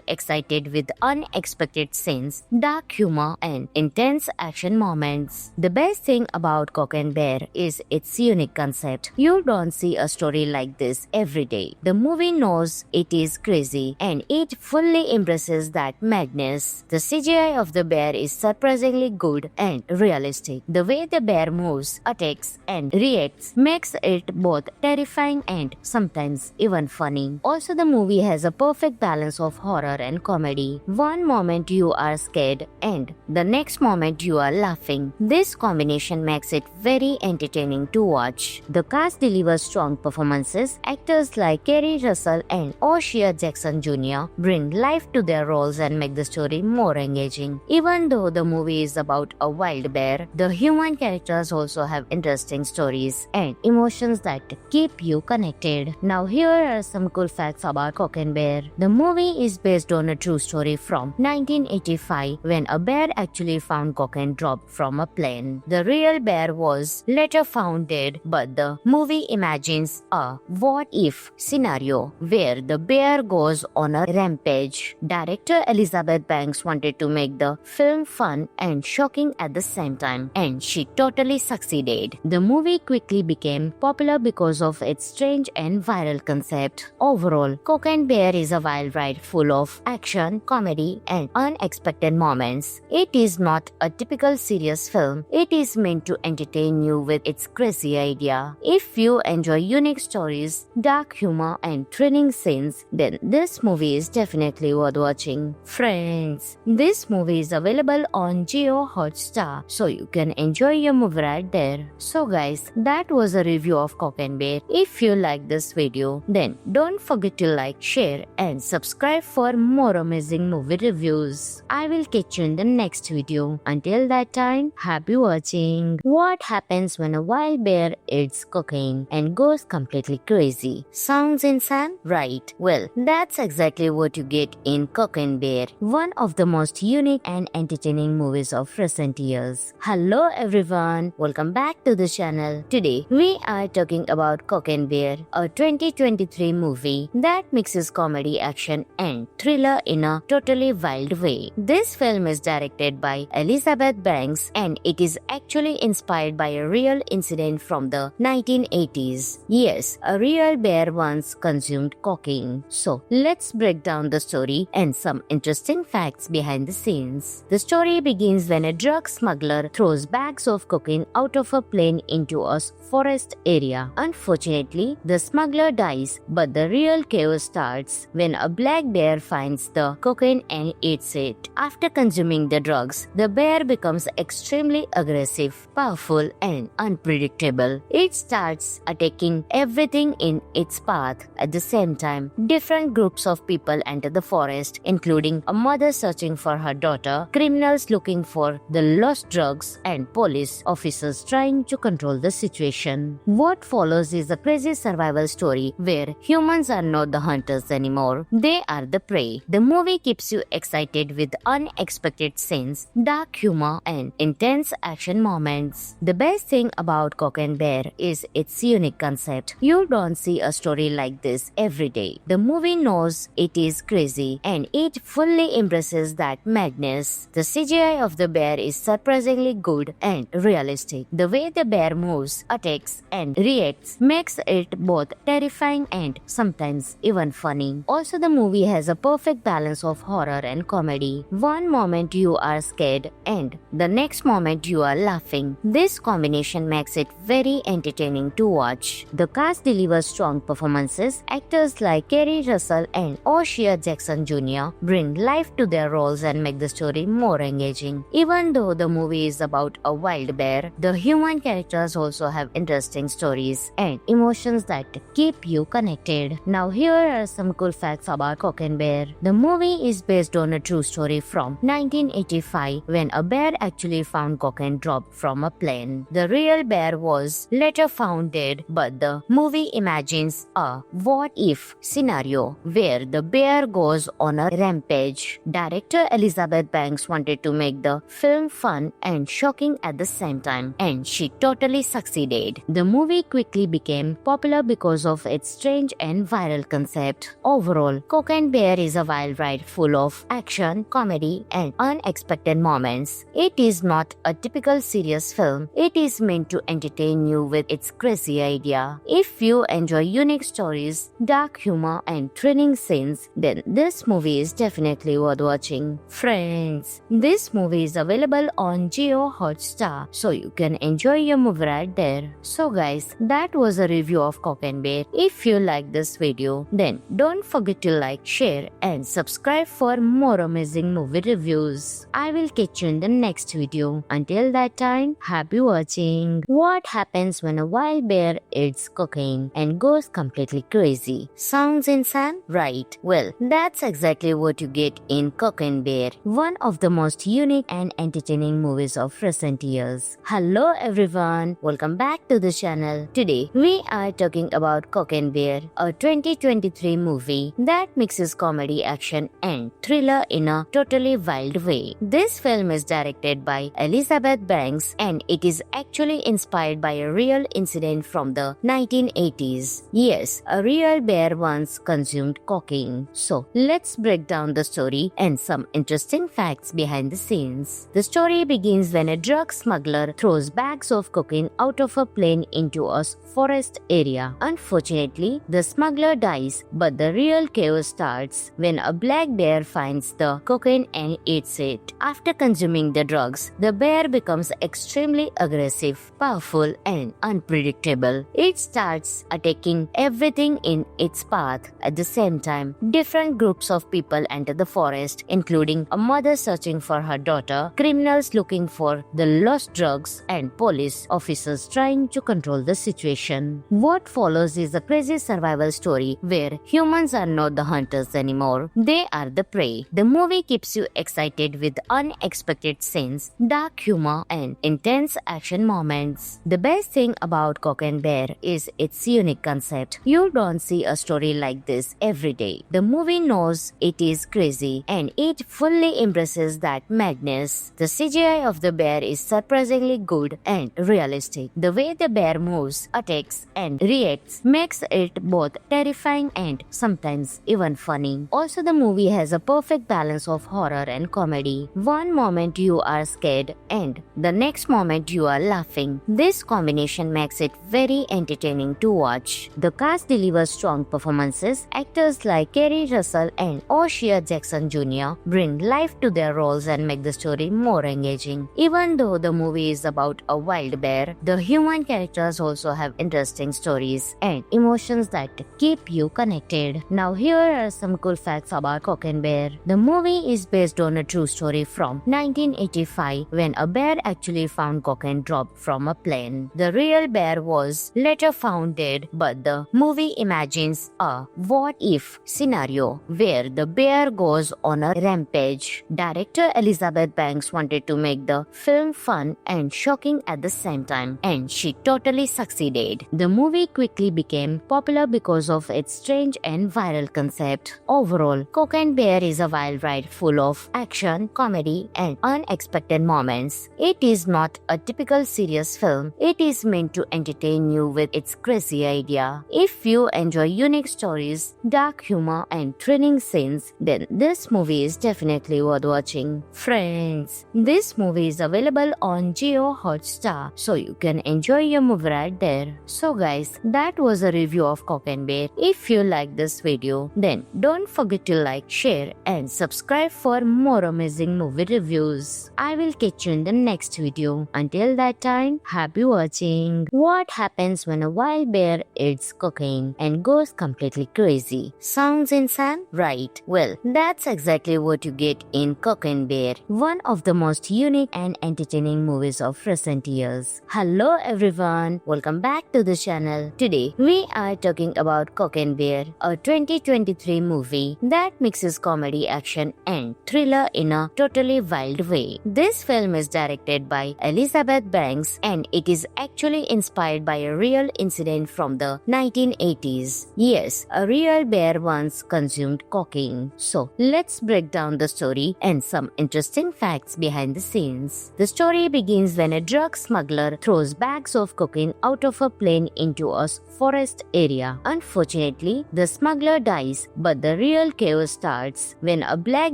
excited with unexpected scenes, dark humor, and intense action moments. The best thing about Cock and Bear is its unique concept. You don't see a story like this every day. The movie knows it is crazy and it fully embraces that madness. The CGI of the bear is surprisingly good and realistic. The way the bear moves, attacks, and reacts makes it both terrifying and sometimes even funny. Also, the movie has a perfect balance of horror and comedy. One moment you are scared and the next moment you are laughing. This combination makes it very entertaining to watch. The cast delivers strong performances. Actors like Kerry Russell and O'Shea Jackson Jr. bring life to their roles and make the story more engaging. Even though the movie is about a wild bear, the human characters also have interesting stories and emotions that keep you connected. Now here are some cool facts about Cock and Bear. The movie is based on a true story from 1985 when a bear actually found Cock and dropped from a plane. The real bear was later found dead, but the movie imagines a what-if scenario where the bear goes on a rampage. Director Elizabeth Banks wanted to make the film fun and shocking at the same time, and she totally succeeded. The movie quickly became popular because of its strange and viral concept. Overall, Cock and Bear is a wild ride full of action, comedy, and unexpected moments. It is not a typical serious film. It is meant to entertain you with its crazy idea. If you enjoy unique stories, dark humor, and thrilling scenes, then this movie is definitely worth watching. Friends, this movie is available on Jio Hotstar, so you can enjoy your movie right there. So guys, that was a review of Cock and Bear. If you like this video, then don't forget to like, share, and subscribe for more amazing movie reviews. I will catch you in the next video. Until that time, happy watching. What happens when a wild bear eats cocaine and goes completely crazy? Sounds insane, right? Well, that's exactly what you get in Cock and Bear, one of the most unique and entertaining movies of recent years. Hello everyone, welcome back to the channel. Today, we are talking about Cock and Bear, a 2023 movie that mixes comedy, action, and thriller in a totally wild way. This film is directed by Elizabeth Banks and it is actually inspired by a real incident from the 1980s. Yes, a real bear once consumed cocaine. So, let's break down the story and some interesting facts behind the scenes. The story begins when a drug smuggler throws bags of cocaine out of a plane into a forest area. Unfortunately, the smuggler dies, but the real chaos starts when a black bear finds the cocaine and eats it. After consuming the drugs, the bear becomes extremely aggressive, powerful, and unpredictable. It starts attacking everything in its path. At the same time, different groups of people enter the forest, including a mother searching for her daughter, criminals looking for the lost drugs, and police officers trying to control the situation. What follows is a crazy survival story where humans are not the hunters anymore, they are the prey. The movie keeps you excited with unexpected scenes, dark humor, and intense action moments. The best thing about Cock and Bear is its unique concept. You don't see a story like this every day. The movie knows it is crazy and it fully embraces that madness. The CGI of the bear is surprisingly good and realistic. The way the bear moves, attacks, and reacts makes it both terrifying and sometimes even funny. Also, the movie has a perfect balance of horror and comedy. One moment you are scared and the next moment you are laughing. This combination makes it very entertaining to watch. The cast delivers strong performances. Actors like Kerry Russell and O'Shea Jackson Jr. bring life to their roles and make the story more engaging. Even though the movie is about a wild bear, the human characters also have interesting stories and emotions that keep you connected. Now here are some cool facts about Cock and Bear. The movie is based on a true story from 1985 when a bear actually found Cock and dropped from a plane. The real bear was later found dead, but the movie imagines a what-if if scenario where the bear goes on a rampage. Director Elizabeth Banks wanted to make the film fun and shocking at the same time, and she totally succeeded. The movie quickly became popular because of its strange and viral concept. Overall, Cocaine Bear is a wild ride full of action, comedy, and unexpected moments. It is not a typical serious film. It is meant to entertain you with its crazy idea. If you enjoy unique stories, dark humor, and thrilling scenes, then this movie is definitely worth watching. Friends, this movie is available on Jio Hotstar, so you can enjoy your movie right there. So guys, that was a review of Cocaine Bear. If you like this video, then don't forget to like, share, and subscribe for more amazing movie reviews. I will catch you in the next video. Until that time, happy watching. What happens when a wild bear eats cocaine and goes completely crazy? Sounds insane, right? Well, that's exactly what you get in Cocaine Bear, one of the most unique and entertaining movies of recent years. Hello everyone, welcome back to the channel. Today, we are talking about Cocaine Bear, a 2023 movie that mixes comedy, action, and thriller in a totally wild way. This film is directed by Elizabeth Banks and it is actually inspired by a real incident from the 1980s. Yes, a real bear once consumed cocaine. So, let's break down the story and some interesting facts behind the scenes. The story begins when a drug smuggler throws bags of cocaine out of a plane into a forest area. Unfortunately, the smuggler dies, but the real chaos starts when a black bear finds the cocaine and eats it. After consuming the drugs, the bear becomes extremely aggressive, powerful, and unpredictable. It starts attacking everything in its path. At the same time, different groups of people enter the forest, including a mother searching for her daughter, criminals looking for the lost drugs, and police officers trying to control the situation. What follows is a crazy survival story where humans are not the hunters anymore. They are the prey. The movie keeps you excited with unexpected scenes, dark humor, and intense action moments. The best thing about Cocaine Bear is its unique concept. You don't see a story like this every day. The movie knows it is crazy and it fully embraces that madness. The CGI of the bear is surprisingly good and realistic. The way the bear moves, attacks, and reacts makes it both terrifying and sometimes even funny. Also, the movie has a perfect balance of horror and comedy. One moment you are scared and the next moment you are laughing. This combination makes it very entertaining to watch. The cast delivers strong performances. Actors like Kerry Russell and O'Shea Jackson Jr. bring life to their roles and make the story more engaging. Even though the movie is about a wild bear, the human characters also have interesting stories and emotions that keep you connected. Now here are some cool facts about Cocaine Bear. The movie is based on a true story from 1985 when a bear actually found cocaine dropped from a plane. The real bear was later found dead, but the movie imagines a what-if scenario where the bear goes on a rampage. Director Elizabeth Banks wanted to make the film fun and shocking at the same time, and she totally succeeded. The movie quickly became popular because of its strange and viral concept. Overall, Cocaine Bear is a wild ride full of action, comedy, and unexpected moments. It is not a typical serious film. It is meant to entertain you with its crazy idea. If you enjoy unique stories, dark humor, and thrilling scenes, then this movie is definitely worth watching. Friends, this movie is available on Jio Hotstar, so you can enjoy your movie right there. So guys, that was a review of Cocaine Bear. If you like this video, then don't forget to like, share, and subscribe for more amazing movie reviews. I will catch you in the next video. Until that time, happy watching. What happens when a wild bear eats cocaine and goes completely crazy? Sounds insane, right? Well, that's exactly what you get in Cocaine Bear, one of the most unique and entertaining movies of recent years. Hello everyone, welcome back to the channel. Today, we are talking about Cocaine Bear, a 2023 movie that mixes comedy, action, and thriller in a totally wild way. This film is directed by Elizabeth Banks and it is actually inspired by a real incident from the 1980s. Yes, a real bear once consumed cocaine. So, let's break down the story and some interesting facts behind the scenes. The story begins when a drug smuggler throws bags of cocaine out of a plane into a forest area. Unfortunately, the smuggler dies, but the real chaos starts when a black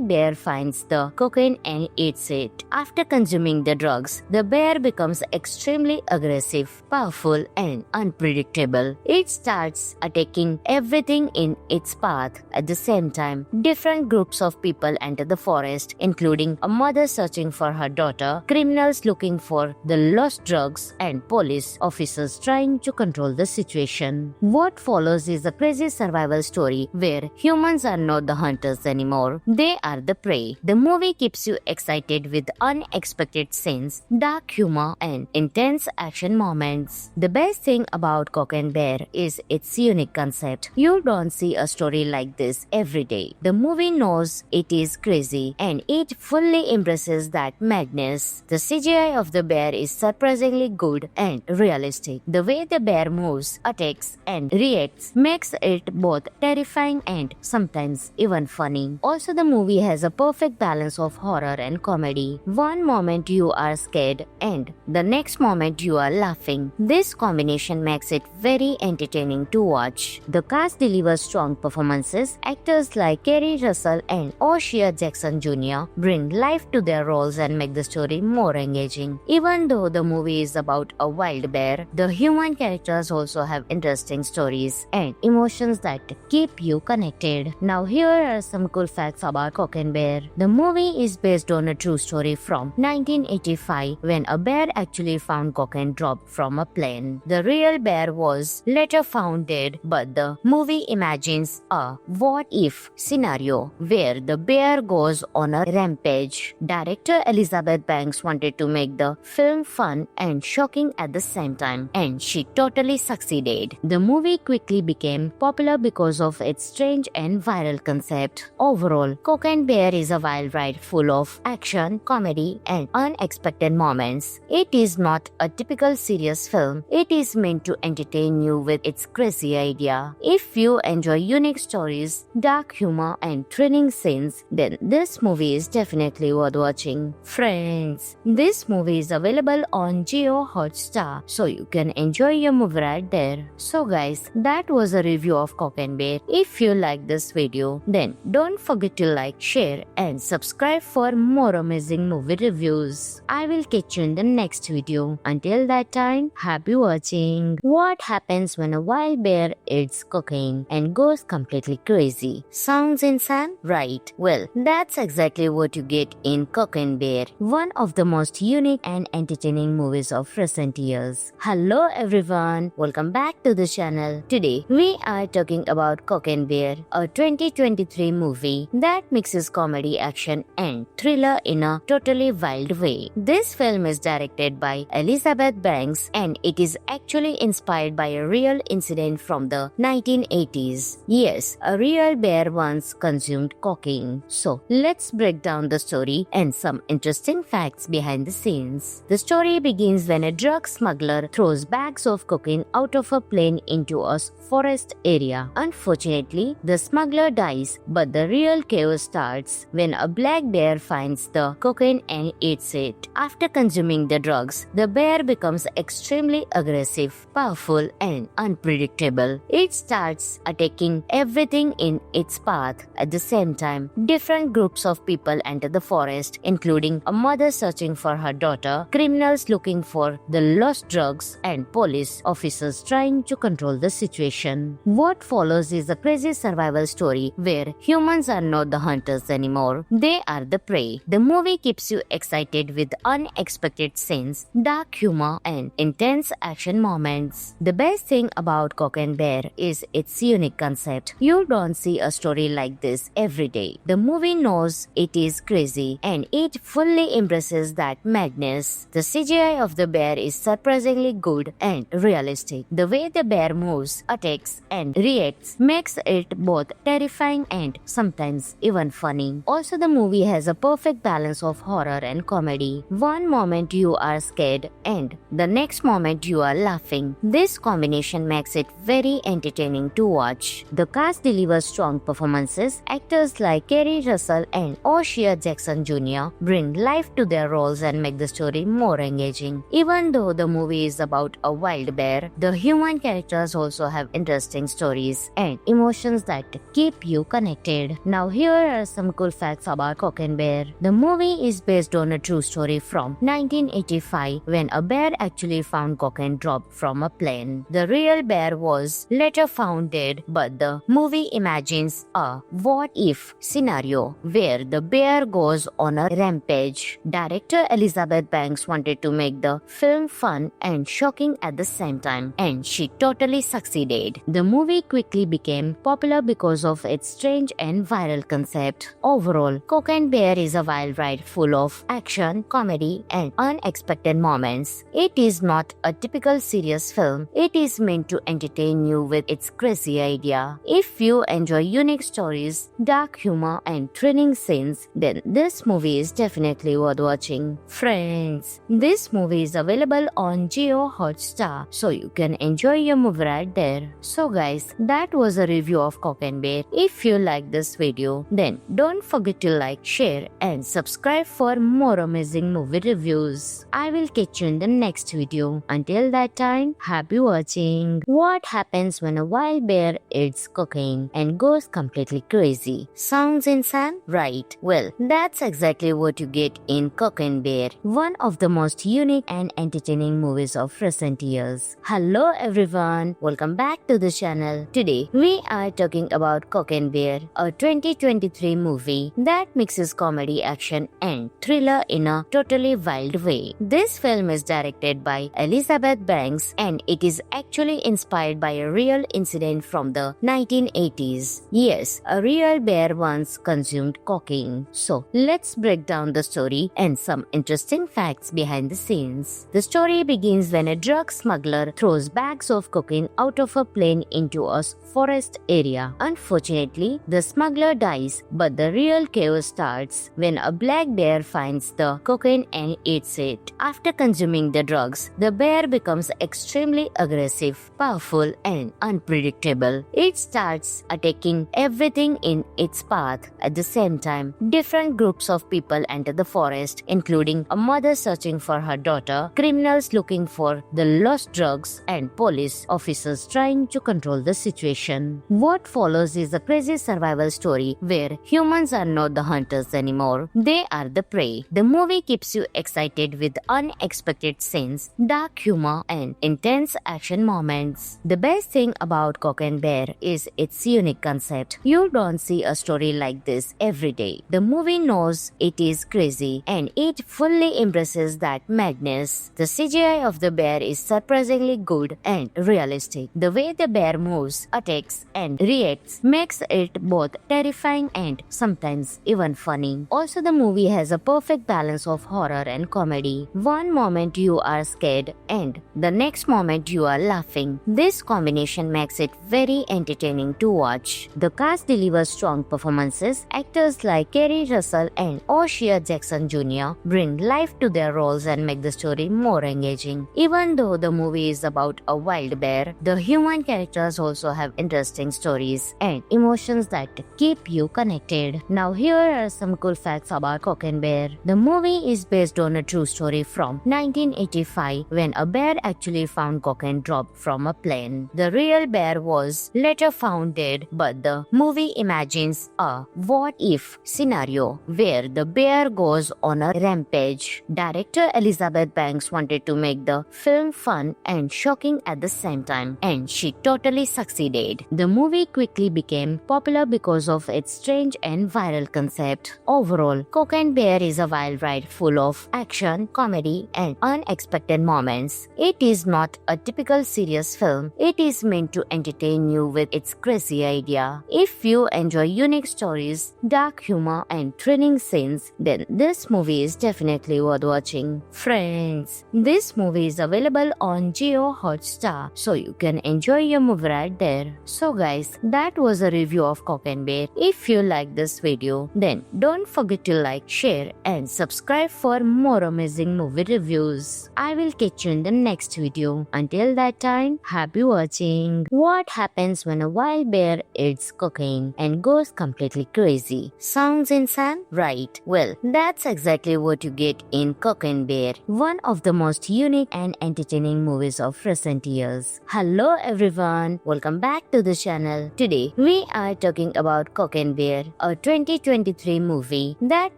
bear finds the cocaine and eats it. After consuming the drugs, the bear becomes extremely aggressive, powerful, and unpredictable. It starts attacking everything in its path. At the same time, different groups of people enter the forest, including a mother searching for her daughter, criminals looking for the lost drugs, and police officers trying to control the situation. What follows is a crazy survival story where humans are not the hunters anymore, they are the prey. The movie keeps you excited with unexpected scenes, dark humor, and intense action moments. The best thing about Cocaine Bear is its unique concept. You don't see a story like this every day. The movie knows it is crazy and it fully embraces that madness. The CGI of the bear is surprisingly good and realistic. The way the bear moves, attacks, and reacts makes it both terrifying and sometimes even funny. Also, the movie has a perfect balance of horror and comedy. One moment you are scared and the next moment you are laughing. This combination makes it very entertaining to watch. The cast delivers strong performances. Actors like Kerry Russell and O'Shea Jackson Jr. bring life to their roles and make the story more engaging. Even though the movie is about a wild bear, the human characters also have interesting stories and emotions that keep you connected. Now here are some cool facts about Cocaine Bear. The movie is based on a true story from 1985 when a bear actually found cocaine dropped from a plane. The real bear was later found dead, but the movie imagines a what-if scenario where the bear goes on a rampage. Director Elizabeth Banks wanted to make the film fun and shocking at the same time, and she totally succeeded. The movie quickly became popular because of its strange and viral concept. Overall, Cocaine Bear is a wild ride full of action, comedy, and unexpected moments. It is not a typical serious film. It is meant to entertain you with its crazy idea. If you enjoy unique stories, dark humor, and thrilling scenes, then this movie is definitely worth watching. Friends, this movie is available on Jio Hotstar, so you can enjoy your movie right there. So guys, that was a review of Cocaine Bear. If you like this video, then don't forget to like, share, and subscribe for more amazing movie reviews. I will catch you in the next video. Until that time, happy watching. What happens when a wild bear eats cocaine and goes completely crazy? Sounds insane, right? Well, that's exactly what you get in Cocaine Bear, one of the most unique and entertaining movies of recent years. Hello everyone, welcome back to the channel. Today, we are talking about Cocaine Bear, a 2023 movie that mixes comedy, action, and thriller in a totally wild way. This film is directed by Elizabeth Banks and it is actually inspired by a real incident from the 1980s. Yes, a real bear once consumed cocaine. So, let's break down the story and some interesting facts behind the scenes. The story begins when a drug smuggler throws bags of cocaine out of a plane into a forest area. Unfortunately, the smuggler dies, but the real chaos starts when a black bear finds the cocaine and eats it. After consuming the drugs, the bear becomes extremely aggressive, powerful, and unpredictable. It starts attacking everything in its path. At the same time, different groups of people enter the forest, including a mother searching for her daughter, criminals looking for the lost drugs, and police officers trying to control the situation. What follows is a crazy survival story where humans are not the hunters anymore, they are the prey. The movie keeps you excited with unexpected scenes, dark humor, and intense action moments. The best thing about Cocaine Bear is its unique concept. You don't see a story like this every day. The movie knows it is crazy and it fully embraces that madness. The CGI of the bear is surprisingly good and realistic. The way the bear moves, attacks, and reacts makes it both terrifying and sometimes even funny. Also, the movie has a perfect balance of horror and comedy. One moment you are scared and the next moment you are laughing. This combination makes it very entertaining entertaining to watch. The cast delivers strong performances. Actors like Kerry Russell and O'Shea Jackson Jr. bring life to their roles and make the story more engaging. Even though the movie is about a wild bear, the human characters also have interesting stories and emotions that keep you connected. Now here are some cool facts about Cock and Bear. The movie is based on a true story from 1985 when a bear actually found cocaine dropped from a plane. The real bear was later found dead, but the movie imagines a what-if scenario where the bear goes on a rampage. Director Elizabeth Banks wanted to make the film fun and shocking at the same time, and she totally succeeded. The movie quickly became popular because of its strange and viral concept. Overall, Cock and Bear is a wild ride full of action, comedy, and unexpected moments. It is not a typical serious film. It is meant to entertain you with its crazy idea. If you enjoy unique stories, dark humor, and thrilling scenes, then this movie is definitely worth watching. Friends, this movie is available on Jio Hotstar, so you can enjoy your movie right there. So guys, that was a review of Cock and Bear. If you like this video, then don't forget to like, share, and subscribe for more amazing movie reviews. I will catch you in the next video. Until that time, happy watching. What happens when a wild bear eats cocaine and goes completely crazy? Sounds insane, right? Well, that's exactly what you get in Cock and Bear, one of the most unique and entertaining movies of recent years. Hello everyone, welcome back to the channel. Today, we are talking about Cock and Bear, a 2023 movie that mixes comedy, action, and thriller in a totally wild way. This film is directed by Elizabeth Banks and it is actually inspired by a real incident from the 1980s. Yes, a real bear once consumed cocaine. So, let's break down the story and some interesting facts behind the scenes. The story begins when a drug smuggler throws bags of cocaine out of a plane into a forest area. Unfortunately, the smuggler dies, but the real chaos starts when a black bear finds the cocaine and eats it. After consuming the drugs, the bear becomes extremely aggressive, powerful, and unpredictable. It starts attacking everything in its path. At the same time, different groups of people enter the forest, including a mother searching for her daughter, criminals looking for the lost drugs, and police officers trying to control the situation. What follows is a crazy survival story where humans are not the hunters anymore. They are the prey. The movie keeps you excited with unexpected scenes, dark humor, and intense action moments. The best thing about Cock and Bear is its unique concept. You don't see a story like this every day. The movie knows it is crazy and it fully embraces that madness. The CGI of the bear is surprisingly good and realistic. The way the bear moves, attacks, and reacts makes it both terrifying and sometimes even funny. Also, the movie has a perfect balance of horror and comedy. One moment you are scared and the next moment you are laughing. This combination makes it very entertaining to watch. The cast delivers strong performances. Actors like Kerry Russell and O'Shea Jackson Jr. bring life to their roles and make the story more engaging. Even though the movie is about a wild bear, the human characters also have interesting stories and emotions that keep you connected. Now here are some cool facts about Cock and Bear. The movie is based on a true story from 1985 when a bear actually found cocaine dropped from a plane. The real bear was later found dead, but the movie imagines a what-if scenario where the bear goes on a rampage. Director Elizabeth Banks wanted to make the film fun and shocking at the same time, and she totally succeeded. The movie quickly became popular because of its strange and viral concept. Overall, Cock and Bear is a wild ride full of action, comedy, and unexpected moments. It is not a typical serious film. It is meant to entertain you with its crazy idea. If you enjoy unique stories, dark humor, and thrilling scenes, then this movie is definitely worth watching. Friends, this movie is available on Jio Hotstar, so you can enjoy your movie right there. So guys, that was a review of Cock and Bear. If you like this video, then don't forget to like, share, and subscribe for more amazing movie reviews. I will catch you in the next video. Until that time, happy watching. watching. What happens when a wild bear eats cocaine and goes completely crazy? Sounds insane, right? Well, that's exactly what you get in Cocaine Bear, one of the most unique and entertaining movies of recent years. Hello everyone, welcome back to the channel. Today, we are talking about Cocaine Bear, a 2023 movie that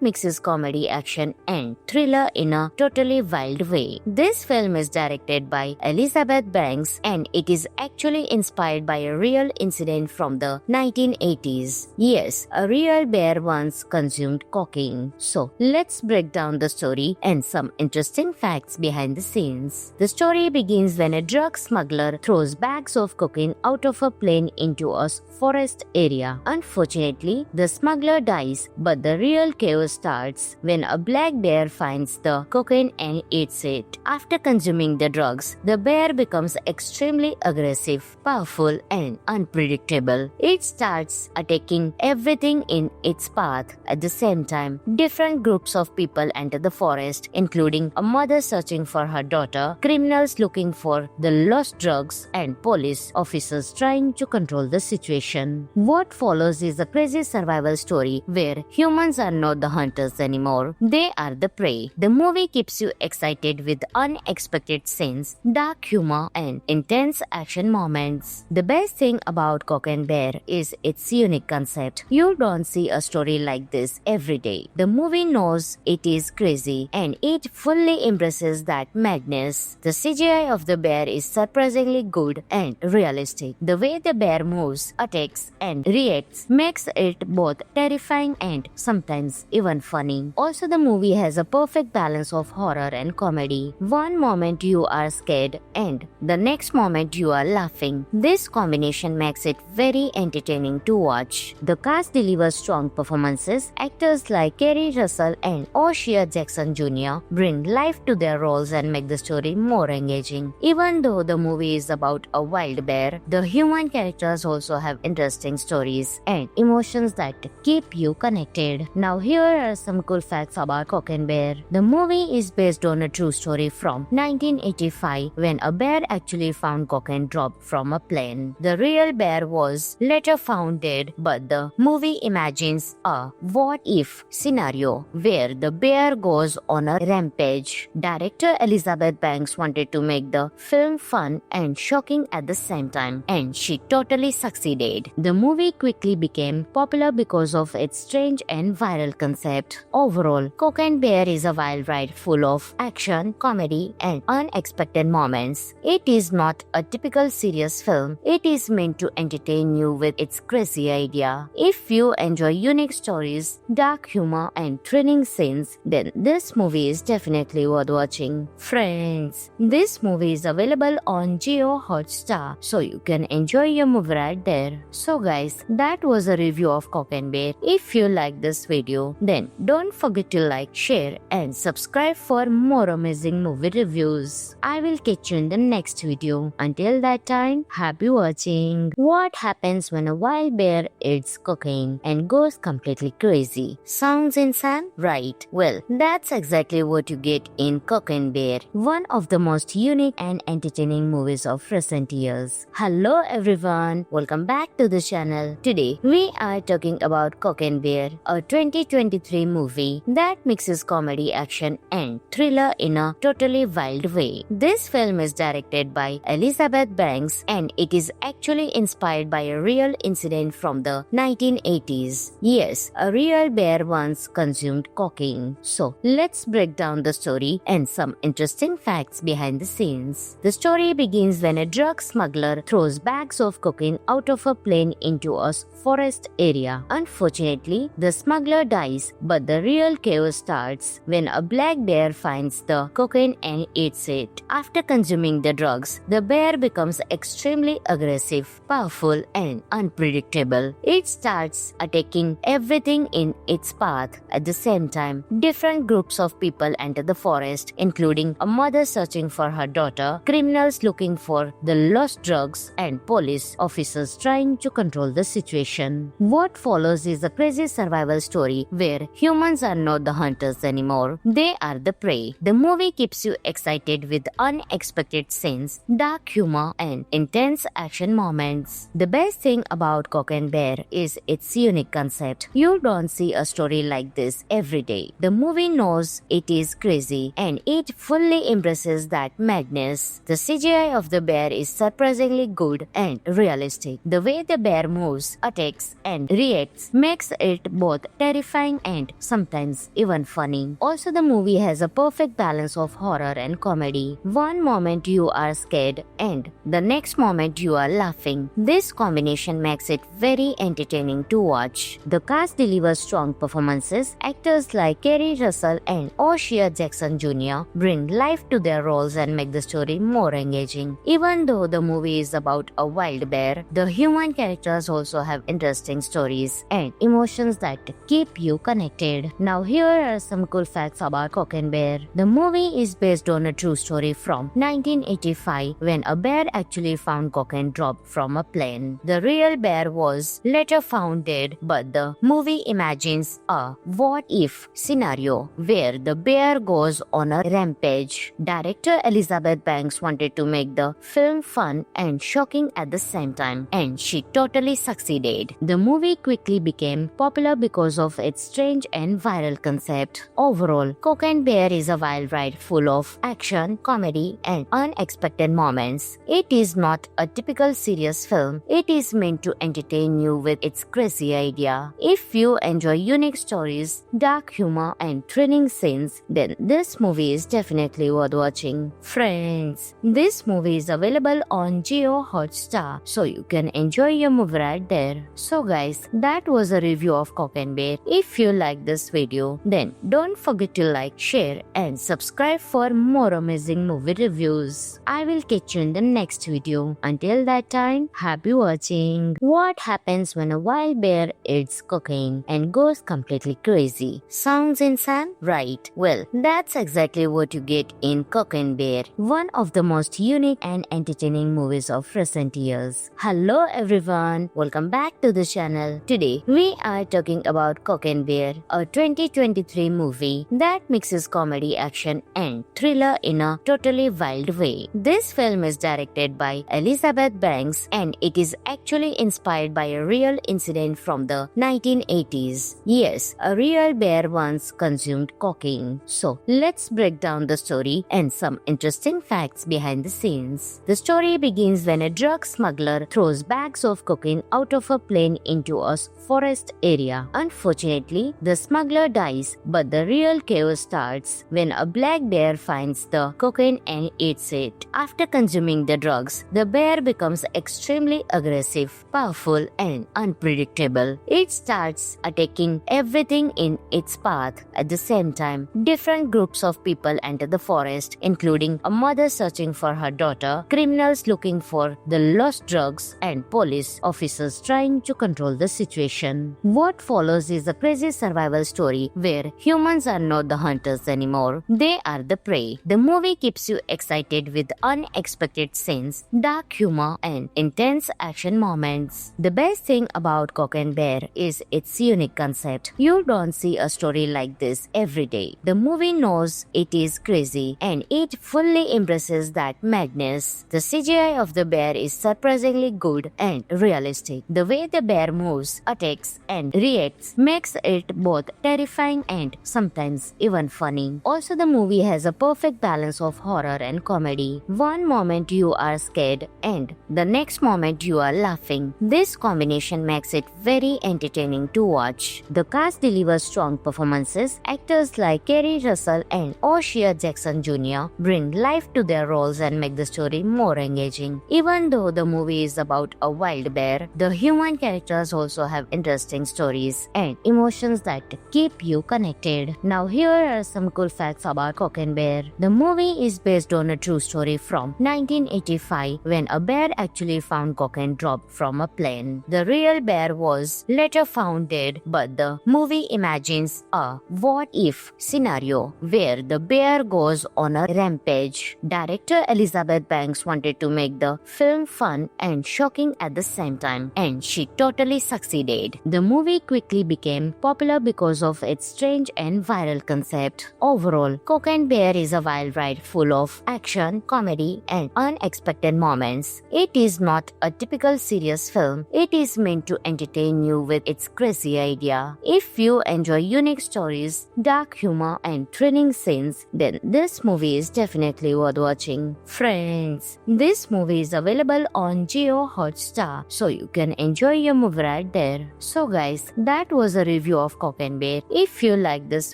mixes comedy, action and thriller in a totally wild way. This film is directed by Elizabeth Banks and it is actually inspired by a real incident from the 1980s. Yes, a real bear once consumed cocaine. So, let's break down the story and some interesting facts behind the scenes. The story begins when a drug smuggler throws bags of cocaine out of a plane into a forest area. Unfortunately, the smuggler dies, but the real chaos starts when a black bear finds the cocaine and eats it. After consuming the drugs, the bear becomes extremely aggressive, powerful, and unpredictable. It starts attacking everything in its path. At the same time, different groups of people enter the forest, including a mother searching for her daughter, criminals looking for the lost drugs, and police officers trying to control the situation. What follows is a crazy survival story where humans are not the hunters anymore, they are the prey. The movie keeps you excited with unexpected scenes, dark humor, and intense action moments. The best thing about Cocaine Bear is its unique concept. You don't see a story like this every day. The movie knows it is crazy and it fully embraces that madness. The CGI of the bear is surprisingly good and realistic. The way the bear moves, attacks, and reacts makes it both terrifying and sometimes even funny. Also, the movie has a perfect balance of horror and comedy. One moment you are scared and the next moment you are laughing. This combination makes it very entertaining to watch. The cast delivers strong performances. Actors like Kerry Russell and O'Shea Jackson Jr. bring life to their roles and make the story more engaging. Even though the movie is about a wild bear, the human characters also have interesting stories and emotions that keep you connected. Now here are some cool facts about Cocaine Bear. The movie is based on a true story from 1985 when a bear actually found cocaine dropped from a plane. The real bear was later found dead, but the movie imagines a what-if scenario where the bear goes on a rampage. Director Elizabeth Banks wanted to make the film fun and shocking at the same time, and she totally succeeded. The movie quickly became popular because of its strange and viral concept. Overall, Cocaine Bear is a wild ride full of action, comedy, and unexpected moments. It is not a typical serious film. It is meant to entertain you with its crazy idea. If you enjoy unique stories, dark humor, and thrilling scenes, then this movie is definitely worth watching. Friends, this movie is available on Jio Hotstar, so you can enjoy your movie right there. So guys, that was a review of Cocaine Bear. If you like this video, then don't forget to like, share, and subscribe for more amazing movie reviews. I will catch you in the next video. Until that time, happy watching. What happens when a wild bear eats cocaine and goes completely crazy? Sounds insane, right? Well, that's exactly what you get in Cocaine Bear, one of the most unique and entertaining movies of recent years. Hello everyone, welcome back to the channel. Today, we are talking about Cocaine Bear, a 2023 movie that mixes comedy, action, and thriller in a totally wild way. This film is directed by Elizabeth Banks and it is actually inspired by a real incident from the 1980s. Yes, a real bear once consumed cocaine. So, let's break down the story and some interesting facts behind the scenes. The story begins when a drug smuggler throws bags of cocaine out of a plane into a forest area. Unfortunately, the smuggler dies, but the real chaos starts when a black bear finds the cocaine and eats it. After consuming the drugs, the bear becomes extremely aggressive, powerful, and unpredictable. It starts attacking everything in its path. At the same time, different groups of people enter the forest, including a mother searching for her daughter, criminals looking for the lost drugs, and police officers trying to control the situation. What follows is a crazy survival story where humans are not the hunters anymore, they are the prey. The movie keeps you excited with unexpected scenes, dark humor, and intense intense action moments. The best thing about Cock and Bear is its unique concept. You don't see a story like this every day. The movie knows it is crazy and it fully embraces that madness. The CGI of the bear is surprisingly good and realistic. The way the bear moves, attacks, and reacts makes it both terrifying and sometimes even funny. Also, the movie has a perfect balance of horror and comedy. One moment you are scared and the next moment you are laughing. This combination makes it very entertaining to watch. The cast delivers strong performances. Actors like Kerry Russell and O'Shea Jackson Jr. bring life to their roles and make the story more engaging. Even though the movie is about a wild bear, the human characters also have interesting stories and emotions that keep you connected. Now here are some cool facts about Cock and Bear. The movie is based on a true story from 1985 when a bear actually found Cock and dropped from a plane. The real bear was later found dead, but the movie imagines a what-if scenario where the bear goes on a rampage. Director Elizabeth Banks wanted to make the film fun and shocking at the same time, and she totally succeeded. The movie quickly became popular because of its strange and viral concept. Overall, Cock and Bear is a wild ride full of action, comedy, and unexpected moments. It is not a typical serious film. It is meant to entertain you with its crazy idea. If you enjoy unique stories, dark humor, and thrilling scenes, then this movie is definitely worth watching. Friends, this movie is available on Jio Hotstar, so you can enjoy your movie right there. So guys, that was a review of Cock and Bear. If you like this video, then don't forget to like, share, and subscribe for more amazing movie reviews. I will catch you in the next video. Until that time, happy watching. What happens when a wild bear eats cocaine and goes completely crazy? Sounds insane, right? Well, that's exactly what you get in Cock and Bear, one of the most unique and entertaining movies of recent years. Hello everyone, welcome back to the channel. Today, we are talking about Cock and Bear, a 2023 movie that mixes comedy, action, and thriller in a totally wild way. This film is directed by Elizabeth Banks and it is actually inspired by a real incident from the 1980s. Yes, a real bear once consumed cocaine. So, let's break down the story and some interesting facts behind the scenes. The story begins when a drug smuggler throws bags of cocaine out of a plane into a forest area. Unfortunately, the smuggler dies, but the real chaos starts when a black bear finds the cocaine and eats it. After consuming the drugs, the bear becomes extremely aggressive, powerful, and unpredictable. It starts attacking everything in its path. At the same time, different groups of people enter the forest, including a mother searching for her daughter, criminals looking for the lost drugs, and police officers trying to control the situation. What follows is a crazy survival story where humans are not the hunters anymore, they are the prey. The movie keeps you excited with unexpected scenes, dark humor, and intense action moments. The best thing about Cock and Bear is its unique concept. You don't see a story like this every day. The movie knows it is crazy and it fully embraces that madness. The CGI of the bear is surprisingly good and realistic. The way the bear moves, attacks, and reacts makes it both terrifying and sometimes even funny. Also, the movie has a perfect balance of horror and comedy. One moment you are scared and the next moment you are laughing. This combination makes it very entertaining to watch. The cast delivers strong performances. Actors like Kerry Russell and O'Shea Jackson Jr. bring life to their roles and make the story more engaging. Even though the movie is about a wild bear, the human characters also have interesting stories and emotions that keep you connected. Now here are some cool facts about Cock and Bear. The movie is based on a true story from 1985 when a bear actually found Cock and dropped from a plane. The real bear was later found dead, but the movie imagines a what-if scenario where the bear goes on a rampage. Director Elizabeth Banks wanted to make the film fun and shocking at the same time, and she totally succeeded. The movie quickly became popular because of its strange and viral concept. Overall, Cock and Bear is a wild ride full of action, comedy, and unexpected moments. moments. It is not a typical serious film. It is meant to entertain you with its crazy idea. If you enjoy unique stories, dark humor, and thrilling scenes, then this movie is definitely worth watching. Friends, this movie is available on Jio Hotstar, so you can enjoy your movie right there. So guys, that was a review of Cock and Bear. If you like this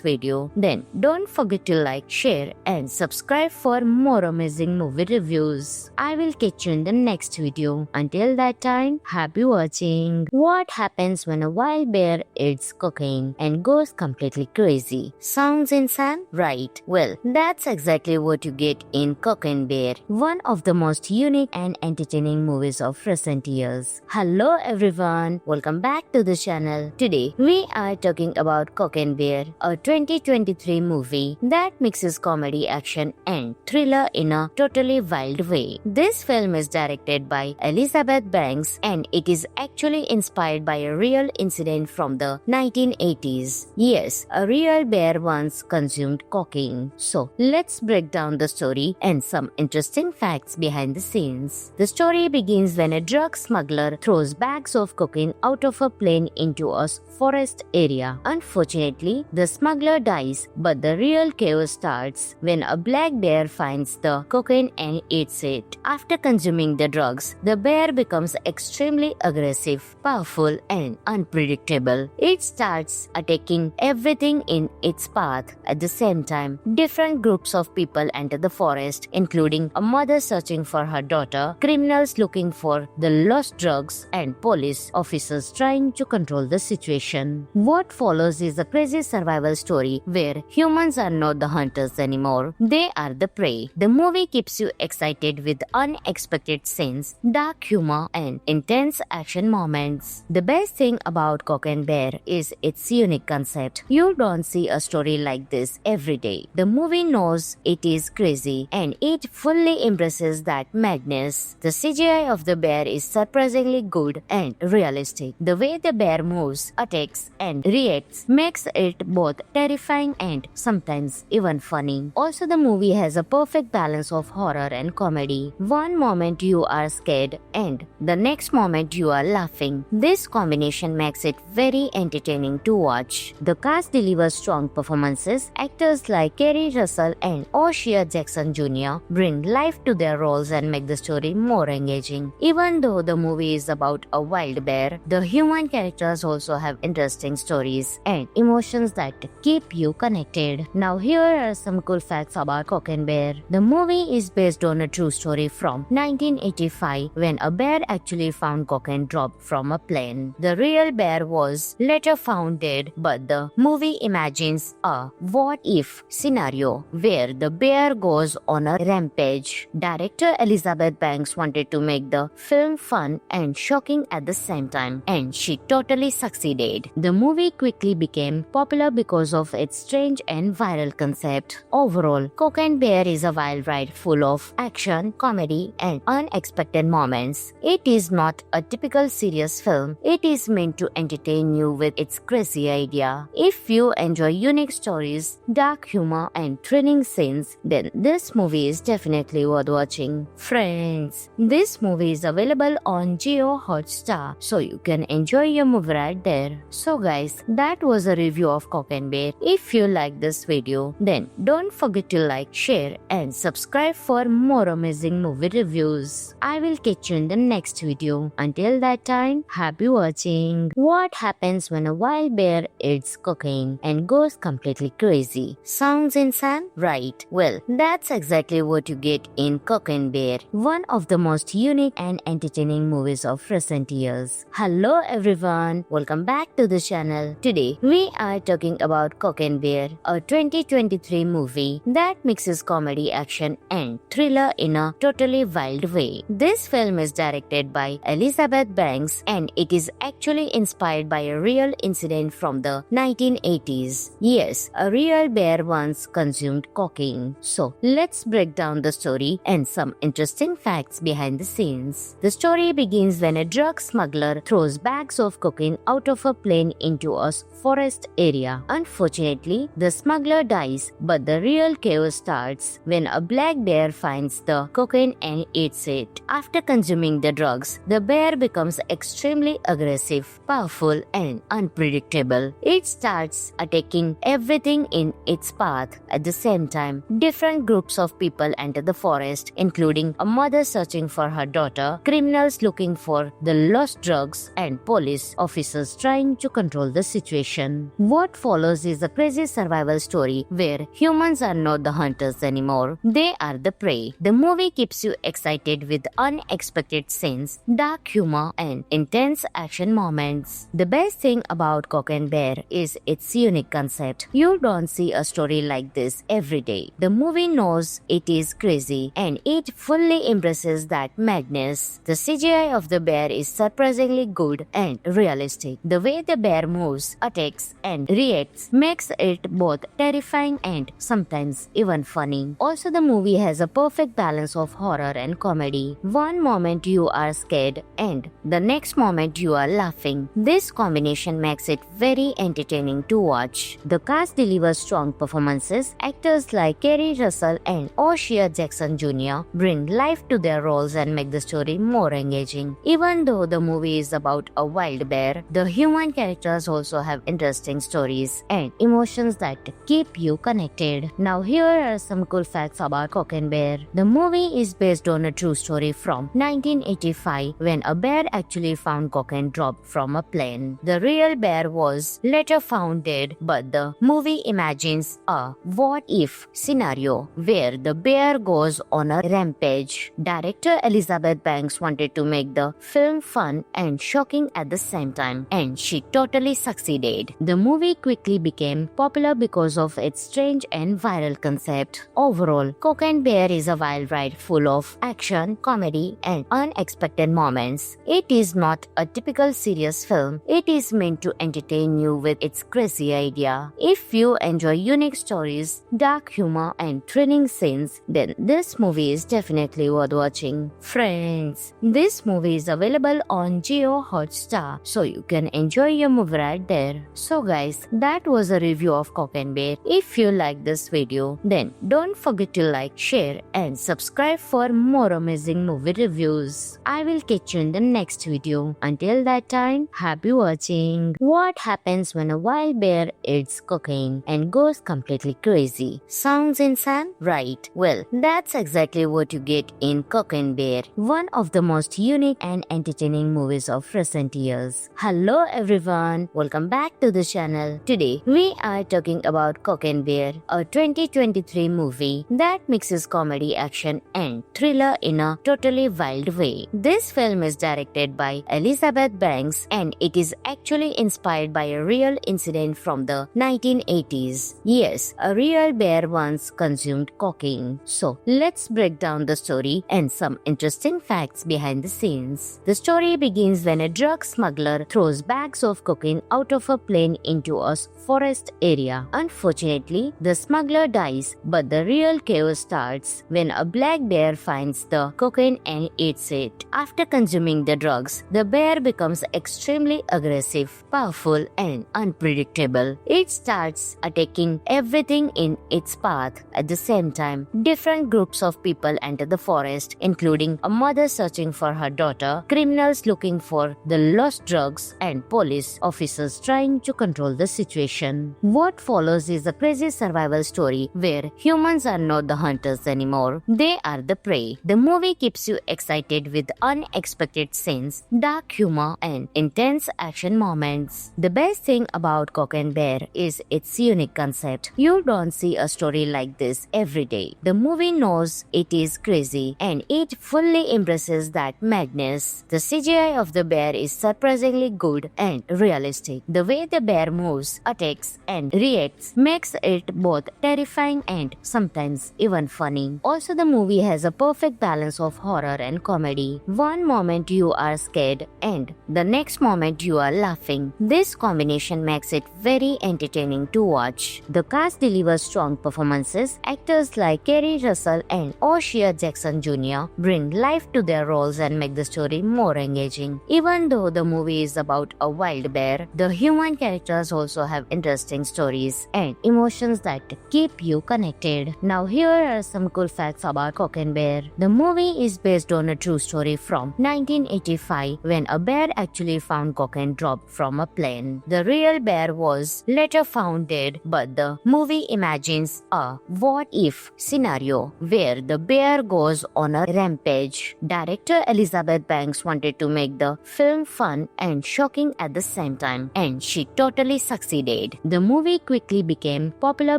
video, then don't forget to like, share, and subscribe for more amazing movie reviews. I will catch you in the next video. Until that time, happy watching. What happens when a wild bear eats cocaine and goes completely crazy? Sounds insane, right? Well, that's exactly what you get in Cock and Bear, one of the most unique and entertaining movies of recent years. Hello everyone, welcome back to the channel. Today, we are talking about Cock and Bear, a 2023 movie that mixes comedy, action, and thriller in a totally wild way. This film is directed by Elizabeth Banks and it is actually inspired by a real incident from the 1980s. Yes, a real bear once consumed cocaine. So, let's break down the story and some interesting facts behind the scenes. The story begins when a drug smuggler throws bags of cocaine out of a plane into a forest area. Unfortunately, the smuggler dies, but the real chaos starts when a black bear finds the cocaine and eats it. After consuming the drugs, the bear becomes extremely aggressive, powerful, and unpredictable. It starts attacking everything in its path. At the same time, different groups of people enter the forest, including a mother searching for her daughter, criminals looking for the lost drugs, and police officers trying to control the situation. What follows is a crazy survival story where humans are not the hunters anymore. They are the prey. The movie keeps you excited with unexpected scenes, dark humor, and intense action moments. The best thing about Cock and Bear is its unique concept. You don't see a story like this every day. The movie knows it is crazy and it fully embraces that madness. The CGI of the bear is surprisingly good and realistic. The way the bear moves, attacks, and reacts makes it both terrifying and sometimes even funny. Also, the movie has a perfect balance of horror and comedy. One moment you are scared and the next moment you are laughing. This combination makes it very entertaining to watch. The cast delivers strong performances. Actors like Kerry Russell and O'Shea Jackson Jr. bring life to their roles and make the story more engaging. Even though the movie is about a wild bear, the human characters also have interesting stories and emotions that keep you connected. Now here are some cool facts about Cock and Bear. The movie is based on a true story from 1985 when a bear actually found cocaine dropped from a plane. The real bear was later found dead, but the movie imagines a what-if scenario where the bear goes on a rampage. Director Elizabeth Banks wanted to make the film fun and shocking at the same time, and she totally succeeded. The movie quickly became popular because of its strange and viral concept. Overall, Cock and Bear is a wild ride full of action, comedy, and unexpected moments. It is not a typical serious film. It is meant to entertain you with its crazy idea. If you enjoy unique stories, dark humor, and thrilling scenes, then this movie is definitely worth watching. Friends, this movie is available on Jio Hotstar, so you can enjoy your movie right there. So guys, that was a review of Cock and Bear. If you like this video, then don't forget to like, share, and subscribe for more amazing movie reviews. I will catch you in the next video. Until that time, happy watching. What happens when a wild bear eats cocaine and goes completely crazy? Sounds insane, right? Well, that's exactly what you get in Cock and Bear, one of the most unique and entertaining movies of recent years. Hello everyone, welcome back to the channel. Today, we are talking about Cock and Bear, a 2023 movie that mixes comedy, action, and thriller in a totally wild way. This film is directed by Elizabeth Banks and it is actually inspired by a real incident from the 1980s. Yes, a real bear once consumed cocaine. So, let's break down the story and some interesting facts behind the scenes. The story begins when a drug smuggler throws bags of cocaine out of a plane into a forest area. Unfortunately, the smuggler dies, but the real chaos starts when a black bear finds the cocaine and eats it. After consuming the drugs, the bear becomes extremely aggressive, powerful, and unpredictable. It starts attacking everything in its path. At the same time, different groups of people enter the forest, including a mother searching for her daughter, criminals looking for the lost drugs, and police officers trying to control the situation. What follows is a crazy survival story where humans are not the hunters anymore. They are the prey. The movie keeps you excited with unexpected scenes, dark humor, and intense action moments. The best thing about Cock and Bear is its unique concept. You don't see a story like this every day. The movie knows it is crazy and it fully embraces that madness. The CGI of the bear is surprisingly good and realistic. The way the bear moves, attacks, and reacts makes it both terrifying and sometimes even funny. Also, the movie has a perfect balance of horror and comedy. One moment you are scared and the next moment you are laughing. This combination makes it very entertaining to watch. The cast delivers strong performances. Actors like Kerry Russell and O'Shea Jackson Jr. bring life to their roles and make the story more engaging. Even though the movie is about a wild bear, the human characters also have interesting stories and emotions that keep you connected. Now here are some cool facts about Cock and Bear. The movie is based on a true story from 1985 when a bear actually found Cock and dropped from a plane. The real bear was later found dead, but the movie imagines a what-if scenario where the bear goes on a rampage. Director Elizabeth Banks wanted to make the film fun and shocking at the same time, and she totally succeeded. The movie quickly became popular because of its strange and viral concept. Overall, Cock and Bear is a wild ride full of action, comedy, and unexpected moments. It is not a typical serious film. It is meant to entertain you with its crazy idea. If you enjoy unique stories, dark humor, and thrilling scenes, then this movie is definitely worth watching. Friends, this movie is available on Jio Hotstar, so you can enjoy your movie right there. So guys, that was a review of Cock and Bear. If you like this video, then don't forget to like, share, and subscribe for more amazing movie reviews. I will catch you in the next video. Until that time, happy watching. What happens when a wild bear eats cocaine and goes completely crazy? Sounds insane, right? Well, that's exactly what you get in Cock and Bear, one of the most unique and entertaining movies of recent years. Hello everyone, welcome back to the channel. Today, we are talking about Cock and Bear, a 2023 movie that mixes comedy, action, and thriller in a totally wild way. This film is directed by Elizabeth Banks and it is actually inspired by a real incident from the 1980s. Yes, a real bear once consumed cocaine. So, let's break down the story and some interesting facts behind the scenes. The story begins when a drug smuggler throws bags of cocaine out of a plane into a forest area. Unfortunately, the smuggler dies, but the real chaos starts when a black bear finds the cocaine and eats it. After consuming the drugs, the bear becomes extremely aggressive, powerful, and unpredictable. It starts attacking everything in its path. At the same time, different groups of people enter the forest, including a mother searching for her daughter, criminals looking for the lost drugs, and police officers trying to control the situation. What follows is a crazy survival story where humans are not the hunters anymore. They are the prey. The movie keeps you excited with unexpected scenes, dark humor, and intense action moments. The best thing about Cock and Bear is its unique concept. You don't see a story like this every day. The movie knows it is crazy and it fully embraces that madness. The CGI of the bear is surprisingly good and realistic. The way the bear moves, attacks, and reacts makes it both terrifying and sometimes even funny. Also, the movie has a perfect balance of horror and comedy. One moment you are scared and the next moment you are laughing. This combination makes it very entertaining to watch. The cast delivers strong performances. Actors like Kerry Russell and O'Shea Jackson Jr. bring life to their roles and make the story more engaging. Even though the movie is about a wild bear, the human characters also have interesting stories and emotions that keep you connected. Now here are some cool facts about Cock and Bear. The The movie is based on a true story from 1985 when a bear actually found cocaine dropped from a plane. The real bear was later found dead, but the movie imagines a what-if scenario where the bear goes on a rampage. Director Elizabeth Banks wanted to make the film fun and shocking at the same time, and she totally succeeded. The movie quickly became popular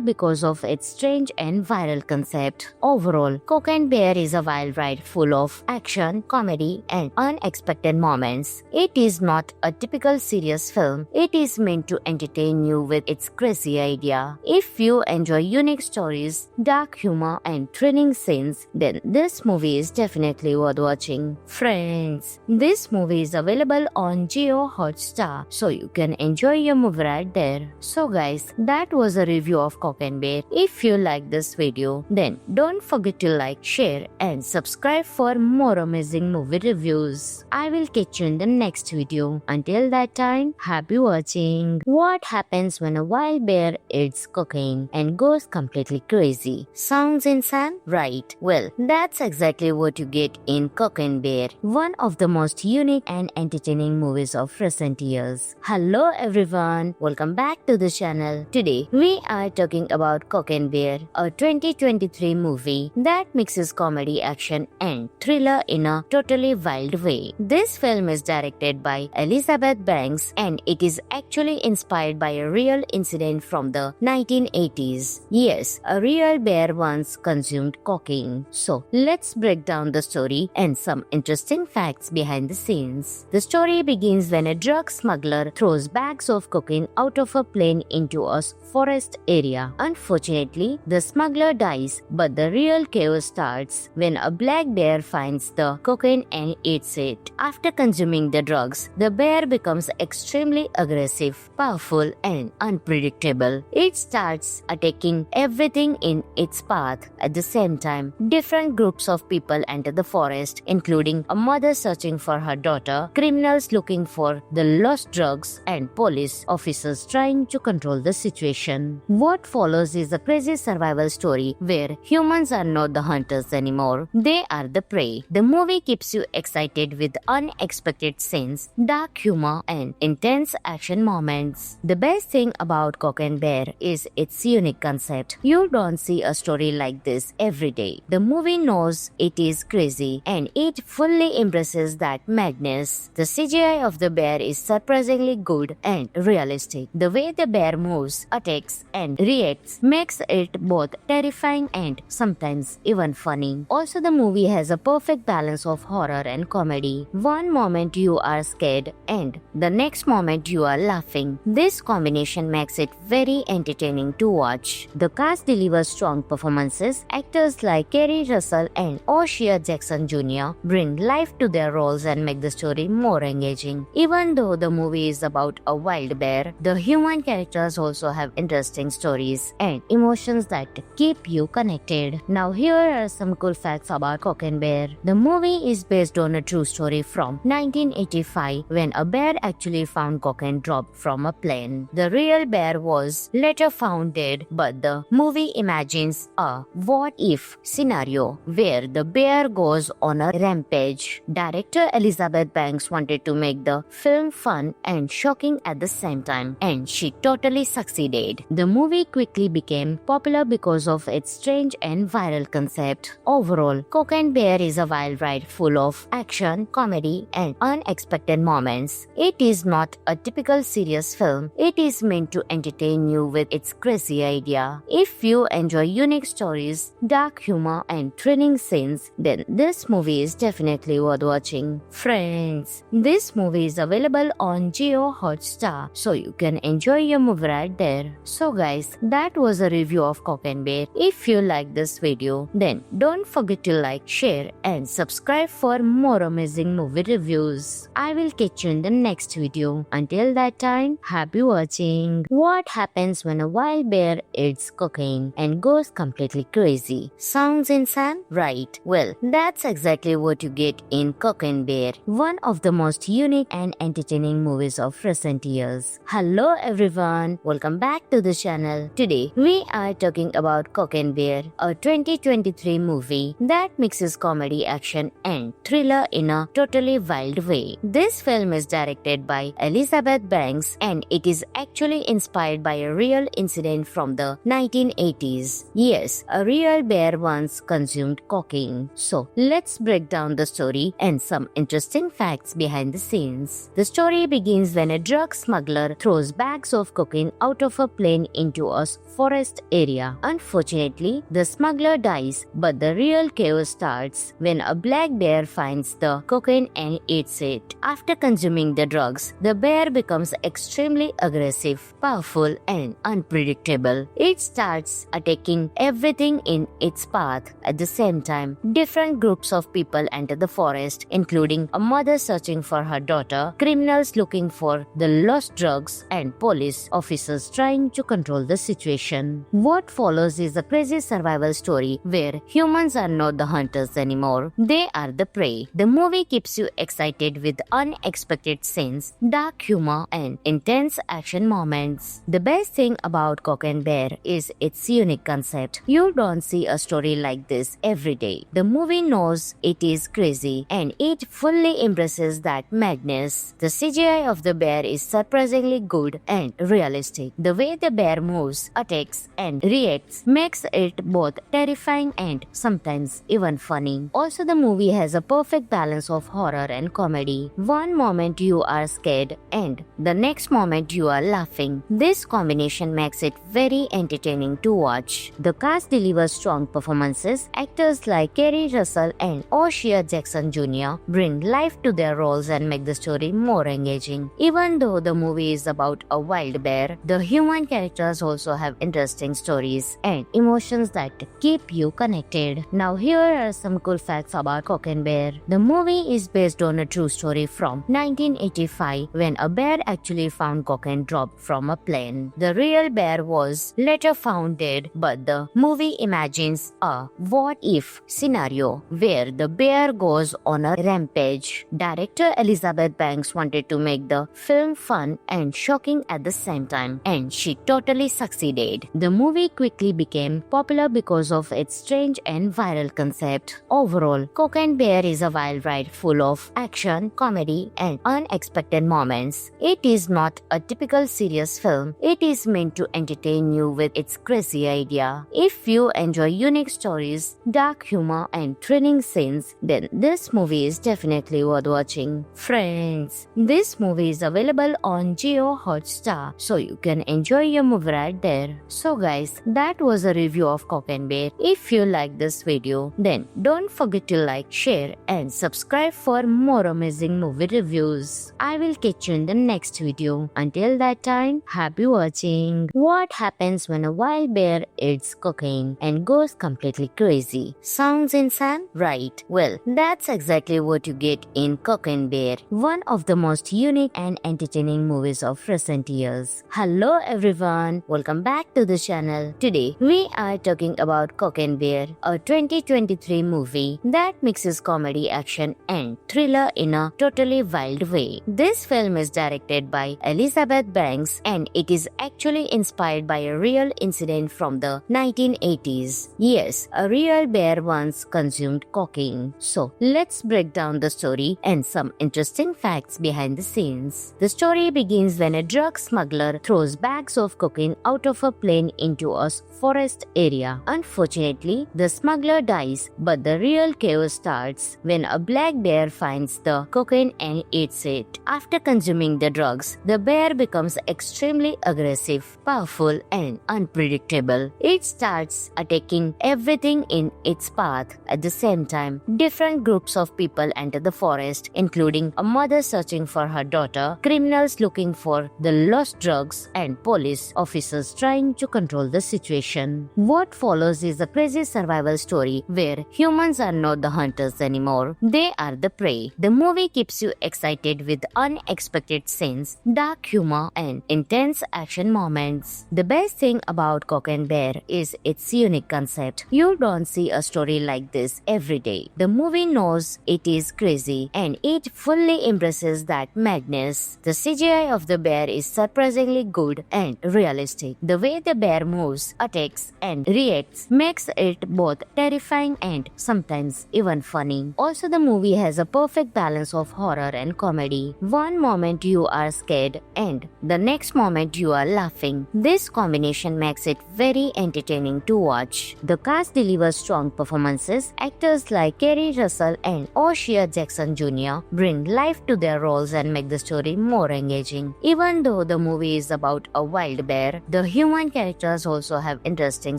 because of its strange and viral concept. Overall, Cocaine Bear is a wild ride full of action, comedy, and unexpected moments. It is not a typical serious film. It is meant to entertain you with its crazy idea. If you enjoy unique stories, dark humor, and thrilling scenes, then this movie is definitely worth watching. Friends, this movie is available on Jio Hotstar, so you can enjoy your movie right there. So guys, that was a review of Cocaine Bear. If you like this video, then don't forget to like, share, and subscribe for more amazing movie reviews. I will catch you in the next video. Until that time, happy watching. What happens when a wild bear eats cocaine and goes completely crazy? Sounds insane, right? Well, that's exactly what you get in Cocaine Bear, one of the most unique and entertaining movies of recent years. Hello everyone, welcome back to the channel. Today, we are talking about Cocaine Bear, a 2023 movie that mixes comedy, action, and thriller in a totally wild way. This film is directed by Elizabeth Banks and it is actually inspired by a real incident from the 1980s. Yes, a real bear once consumed cocaine. So, let's break down the story and some interesting facts behind the scenes. The story begins when a drug smuggler throws bags of cocaine out of a plane into a forest area. Unfortunately, the smuggler dies, but the real chaos starts when a black bear finds the cocaine and eats it. After consuming the drugs, the bear becomes extremely aggressive, powerful, and unpredictable. It starts attacking everything in its path. At the same time, different groups of people enter the forest, including a mother searching for her daughter, criminals looking for the lost drugs, and police officers trying to control the situation. What follows is a crazy survival story where humans are not the hunters anymore. They are the prey. The movie keeps you excited with unexpected scenes, dark humor, and intense action moments. The best thing about Cocaine Bear is its unique concept. You don't see a story like this every day. The movie knows it is crazy and it fully embraces that madness. The CGI of the bear is surprisingly good and realistic. The way the bear moves, attacks, and reacts makes it both terrifying and sometimes even funny. Also, the movie has a perfect balance of horror and comedy. One moment you are scared and the next moment you are laughing. This combination makes it very entertaining to watch. The cast delivers strong performances. Actors like Kerry Russell and O'Shea Jackson Jr. bring life to their roles and make the story more engaging. Even though the movie is about a wild bear, the human characters also have interesting stories and emotions that keep you connected. Now here are some cool facts about Cocaine Bear. The movie is based on a true story from 1985 when a bear actually found cocaine dropped from a plane. The real bear was later found dead, but the movie imagines a what-if scenario where the bear goes on a rampage. Director Elizabeth Banks wanted to make the film fun and shocking at the same time, and she totally succeeded. The movie quickly became popular because of its strange and viral concept. Overall, Cocaine Bear is a wild ride full of action, comedy, and unexpected moments. It is not a typical serious film. It is meant to entertain you with its crazy idea. If you enjoy unique stories, dark humor, and thrilling scenes, then this movie is definitely worth watching. Friends, this movie is available on Jio Hotstar, so you can enjoy your movie right there. So guys, that was a review of Cocaine Bear. If you like this video, then don't forget to like, share, and subscribe for more amazing movie reviews. I will catch you in the next video. Until that time, happy watching. What happens when a wild bear eats cocaine and goes completely crazy? Sounds insane, right? Well, that's exactly what you get in Cocaine Bear, one of the most unique and entertaining movies of recent years. Hello everyone, welcome back back to the channel. Today, we are talking about Cocaine Bear, a 2023 movie that mixes comedy, action, and thriller in a totally wild way. This film is directed by Elizabeth Banks and it is actually inspired by a real incident from the 1980s. Yes, a real bear once consumed cocaine. So, let's break down the story and some interesting facts behind the scenes. The story begins when a drug smuggler throws bags of cocaine out of a plane into a forest area. Unfortunately, the smuggler dies, but the real chaos starts when a black bear finds the cocaine and eats it. After consuming the drugs, the bear becomes extremely aggressive, powerful, and unpredictable. It starts attacking everything in its path. At the same time, different groups of people enter the forest, including a mother searching for her daughter, criminals looking for the lost drugs, and police officers trying to control the situation. What follows is a crazy survival story where humans are not the hunters anymore, they are the prey. The movie keeps you excited with unexpected scenes, dark humor, and intense action moments. The best thing about Cocaine Bear is its unique concept. You don't see a story like this every day. The movie knows it is crazy and it fully embraces that madness. The CGI of the bear is surprisingly good and realistic. The way the bear moves, attacks, and reacts makes it both terrifying and sometimes even funny. Also, the movie has a perfect balance of horror and comedy. One moment you are scared and the next moment you are laughing. This combination makes it very entertaining to watch. The cast delivers strong performances. Actors like Kerry Russell and O'Shea Jackson Jr. bring life to their roles and make the story more engaging. Even though the movie is about a wild bear, the human characters also have interesting stories and emotions that keep you connected. Now here are some cool facts about Cocaine Bear. The movie is based on a true story from 1985 when a bear actually found cocaine dropped from a plane. The real bear was later found dead, but the movie imagines a what-if scenario where the bear goes on a rampage. Director Elizabeth Banks wanted to make the film fun and shocking at the same time, and she totally succeeded. The movie quickly became popular because of its strange and viral concept. Overall, Cocaine Bear is a wild ride full of action, comedy, and unexpected moments. It is not a typical serious film. It is meant to entertain you with its crazy idea. If you enjoy unique stories, dark humor, and thrilling scenes, then this movie is definitely worth watching. Friends, this movie is available on Jio Hotstar, so you can enjoy your movie right there. So guys, that was a review of Cocaine Bear. If you like this video, then don't forget to like, share, and subscribe for more amazing movie reviews. I will catch you in the next video. Until that time, happy watching. What happens when a wild bear eats cocaine and goes completely crazy? Sounds insane, right? Well, that's exactly what you get in Cocaine Bear, one of the most unique and entertaining movies of recent years. Hello everyone, welcome back to the channel. Today, we are talking about Cocaine Bear, a 2023 movie that mixes comedy, action, and thriller in a totally wild way. This film is directed by Elizabeth Banks and it is actually inspired by a real incident from the 1980s. Yes, a real bear once consumed cocaine. So, let's break down the story and some interesting facts behind the scenes. The story begins when a drug smuggler throws bags of cocaine out of a plane into a forest area. Unfortunately, the smuggler dies, but the real chaos starts when a black bear finds the cocaine and eats it. After consuming the drugs, the bear becomes extremely aggressive, powerful, and unpredictable. It starts attacking everything in its path. At the same time, different groups of people enter the forest, including a mother searching for her daughter, criminals looking for the lost drugs, and police officers trying to control the situation. What follows is a crazy survival story where humans are not the hunters anymore, they are the prey. The movie keeps you excited with unexpected scenes, dark humor, and intense action moments. The best thing about Cocaine Bear is its unique concept. You don't see a story like this every day. The movie knows it is crazy and it fully embraces that madness. The CGI of the bear is surprisingly good and and realistic. The way the bear moves, attacks, and reacts makes it both terrifying and sometimes even funny. Also, the movie has a perfect balance of horror and comedy. One moment you are scared and the next moment you are laughing. This combination makes it very entertaining to watch. The cast delivers strong performances. Actors like Kerry Russell and O'Shea Jackson Jr. bring life to their roles and make the story more engaging. Even though the movie is about a wild bear, the human characters also have interesting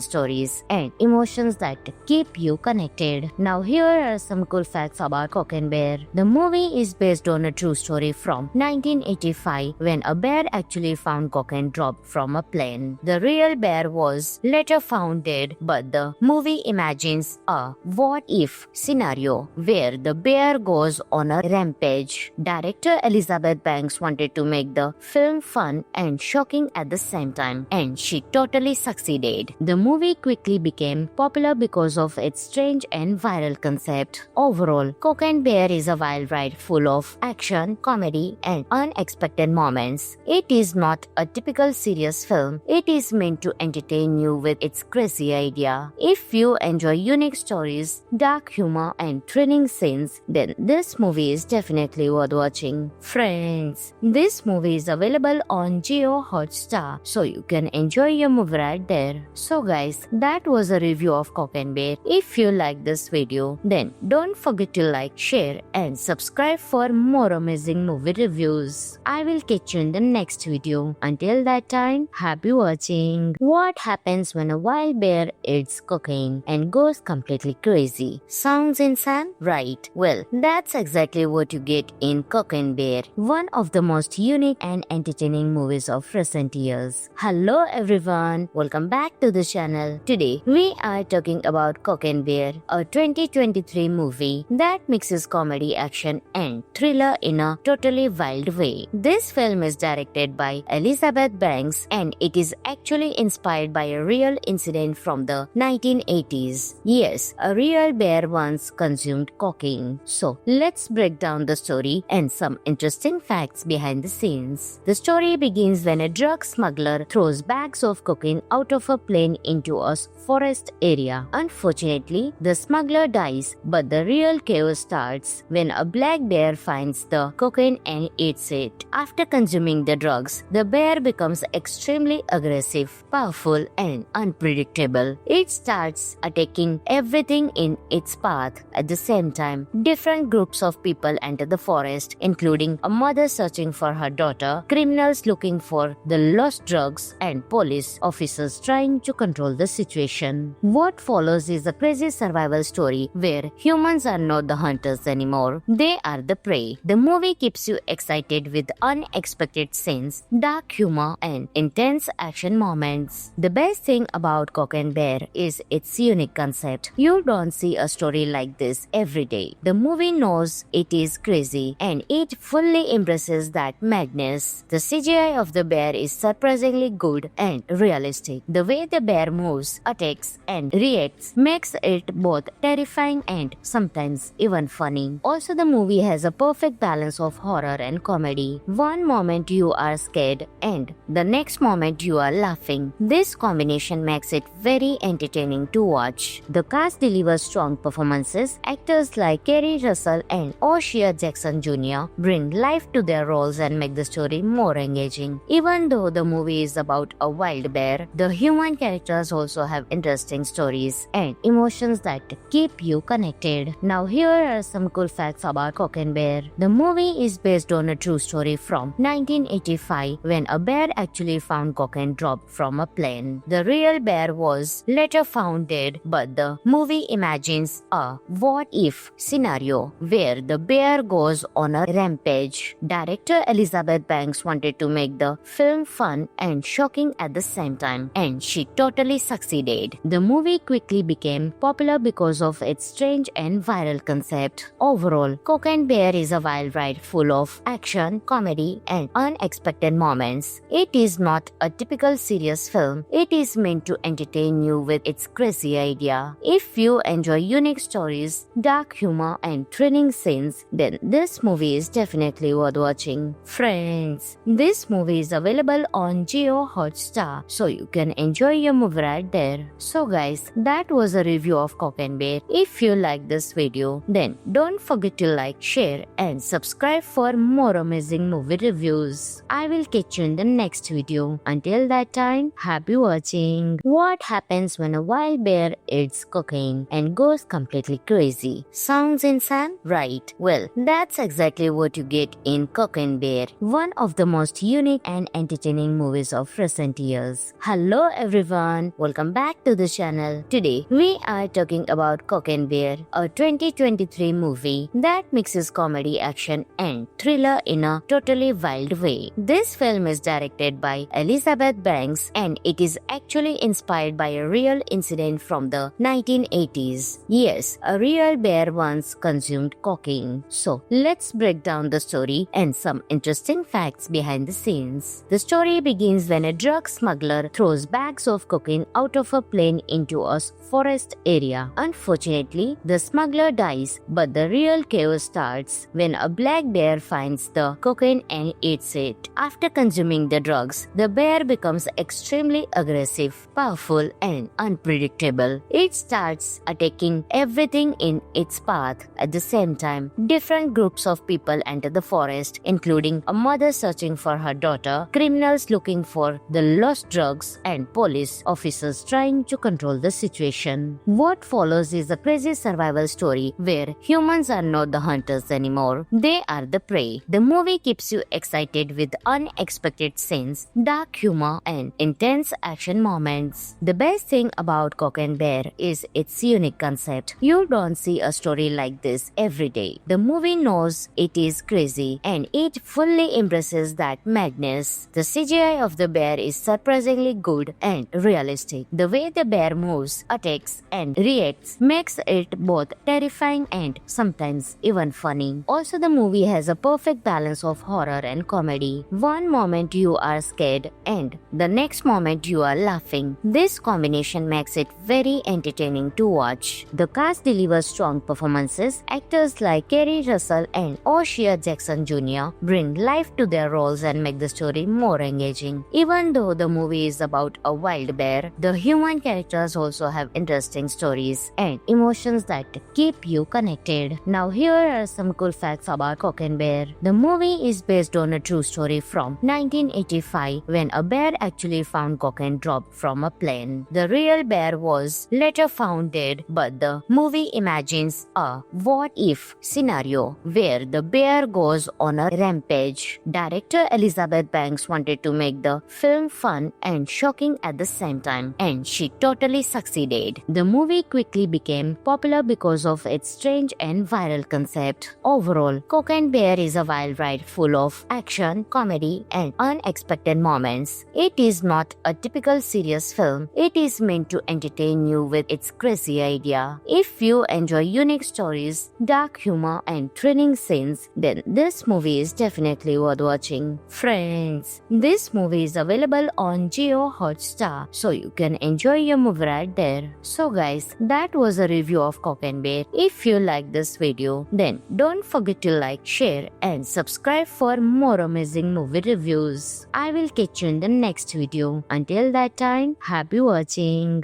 stories and emotions that keep you connected. Now here are some cool facts about Cock and Bear. The movie is based on a true story from 1985 when a bear actually found Cock and dropped from a plane. The real bear was later found dead, but the movie imagines a what-if scenario where the bear goes on a rampage. Director Elizabeth Banks wanted to make the film fun and shocking at the same time, and she totally succeeded. The movie quickly became popular because of its strange and viral concept. Overall, Cock and Bear is a wild ride full of action, comedy, and unexpected moments. It is not a typical serious film. It is meant to entertain you with its crazy idea. If you enjoy unique stories, dark humor, and thrilling scenes, then this movie is definitely worth watching. Friends, this movie is available on Jio Hotstar, so you can enjoy your movie right there. So guys, that was a review of Cock and Bear. If you like this video, then don't forget to like, share, and subscribe for more amazing movie reviews. I will catch you in the next video. Until that time, happy watching. What happens when a wild bear eats cocaine and goes completely crazy? Sounds insane, right? Well, that's exactly what you get in Cock and Bear, one of the most unique and entertaining movies of recent years. Hello everyone, welcome back to the channel. Today, we are talking about Cock and Bear, a 2023 movie that mixes comedy, action, and thriller in a totally wild way. This film is directed by Elizabeth Banks and it is actually inspired by a real incident from the 1980s. Yes, a real bear once consumed cocaine. So, let's break down the story and some interesting facts behind the scenes. The story begins when a drug smuggler throws bags of cocaine out of a plane into a forest area. Unfortunately, the smuggler dies, but the real chaos starts when a black bear finds the cocaine and eats it. After consuming the drugs, the bear becomes extremely aggressive, powerful, and unpredictable. It starts attacking everything in its path. At the same time, different groups of people enter the forest, including a mother searching for her daughter, criminals looking for the lost drugs, and police officers trying to control the situation. What follows is a crazy survival story where humans are not the hunters anymore. They are the prey. The movie keeps you excited with unexpected scenes, dark humor, and intense action moments. The best thing about Cock and Bear is its unique concept. You don't see a story like this every day. The movie knows it is crazy and it fully embraces that madness. The CGI of the bear is surprisingly good and realistic. The way the bear moves, attacks, and reacts makes it both terrifying and sometimes even funny. Also, the movie has a perfect balance of horror and comedy. One moment you are scared and the next moment you are laughing. This combination makes it very entertaining to watch. The cast delivers strong performances. Actors like Kerry Russell and O'Shea Jackson Jr. bring life to their roles and make the story more engaging. Even though the movie is about a wild bear, the human characters also have interesting stories and emotions that keep you connected. Now here are some cool facts about Cock and Bear. The movie is based on a true story from 1985 when a bear actually found Cock and dropped from a plane. The real bear was later found dead, but the movie imagines a what-if scenario where the bear goes on a rampage. Director Elizabeth Banks wanted to make the film fun and shocking at the same time, and she totally succeeded. The movie quickly became popular because of its strange and viral concept. Overall, Cock and Bear is a wild ride full of action, comedy, and unexpected moments. It is not a typical serious film. It is meant to entertain you with its crazy idea. If you enjoy unique stories, dark humor, and thrilling scenes, then this movie is definitely worth watching. Friends, this movie is available on on Jio Hotstar, so you can enjoy your movie right there. So guys, that was a review of Cock and Bear. If you like this video, then don't forget to like, share and subscribe for more amazing movie reviews. I will catch you in the next video. Until that time, happy watching. What happens when a wild bear eats cocaine and goes completely crazy? Sounds insane, right? Well, that's exactly what you get in Cock and Bear, one of the most unique and entertaining movies of recent years. Hello everyone, welcome back to the channel. Today, we are talking about Cock and Bear, a 2023 movie that mixes comedy, action and thriller in a totally wild way. This film is directed by Elizabeth Banks and it is actually inspired by a real incident from the 1980s. Yes, a real bear once consumed cocaine. So, let's break down the story and some interesting facts behind the scenes. The story begins when a drug smuggler throws bags of cocaine out of a plane into a forest area. Unfortunately, the smuggler dies, but the real chaos starts when a black bear finds the cocaine and eats it. After consuming the drugs, the bear becomes extremely aggressive, powerful, and unpredictable. It starts attacking everything in its path. At the same time, different groups of people enter the forest, including a mother searching for her daughter, criminals looking for the lost drugs, and police officers trying to control the situation. What follows is a crazy survival story where humans are not the hunters anymore, they are the prey. The movie keeps you excited with unexpected scenes, dark humor, and intense action moments. The best thing about Cock and Bear is its unique concept. You don't see a story like this every day. The movie knows it is crazy and it fully embraces that madness. The CGI of the bear is surprisingly good and realistic. The way the bear moves, attacks, and reacts makes it both terrifying and sometimes even funny. Also, the movie has a perfect balance of horror and comedy. One moment you are scared and the next moment you are laughing. This combination makes it very entertaining to watch. The cast delivers strong performances. Actors like Kerry Russell and O'Shea Jackson Jr. bring life to their roles and make the story more engaging. Even though the movie is about a wild bear, the human characters also have interesting stories and emotions that keep you connected. Now here are some cool facts about Cock and Bear. The movie is based on a true story from 1985 when a bear actually found cocaine dropped from a plane. The real bear was later found dead, but the movie imagines a what-if scenario where the bear goes on a rampage. Director Elizabeth Banks wanted to make the film fun and shocking at the same time, and she totally succeeded. The movie quickly became popular because of its strange and viral concept. Overall, Cock and Bear is a wild ride full of action, comedy, and unexpected moments. It is not a typical serious film. It is meant to entertain you with its crazy idea. If you enjoy unique stories, dark humor, and thrilling scenes, then this movie is definitely worth watching. Friends, this movie is available on Jio Hotstar, so you can enjoy your movie right there. So guys, that was a review of Cock and Bear. If you like this video, then don't forget to like, share, and subscribe for more amazing movie reviews. I will catch you in the next video. Until that time, happy watching.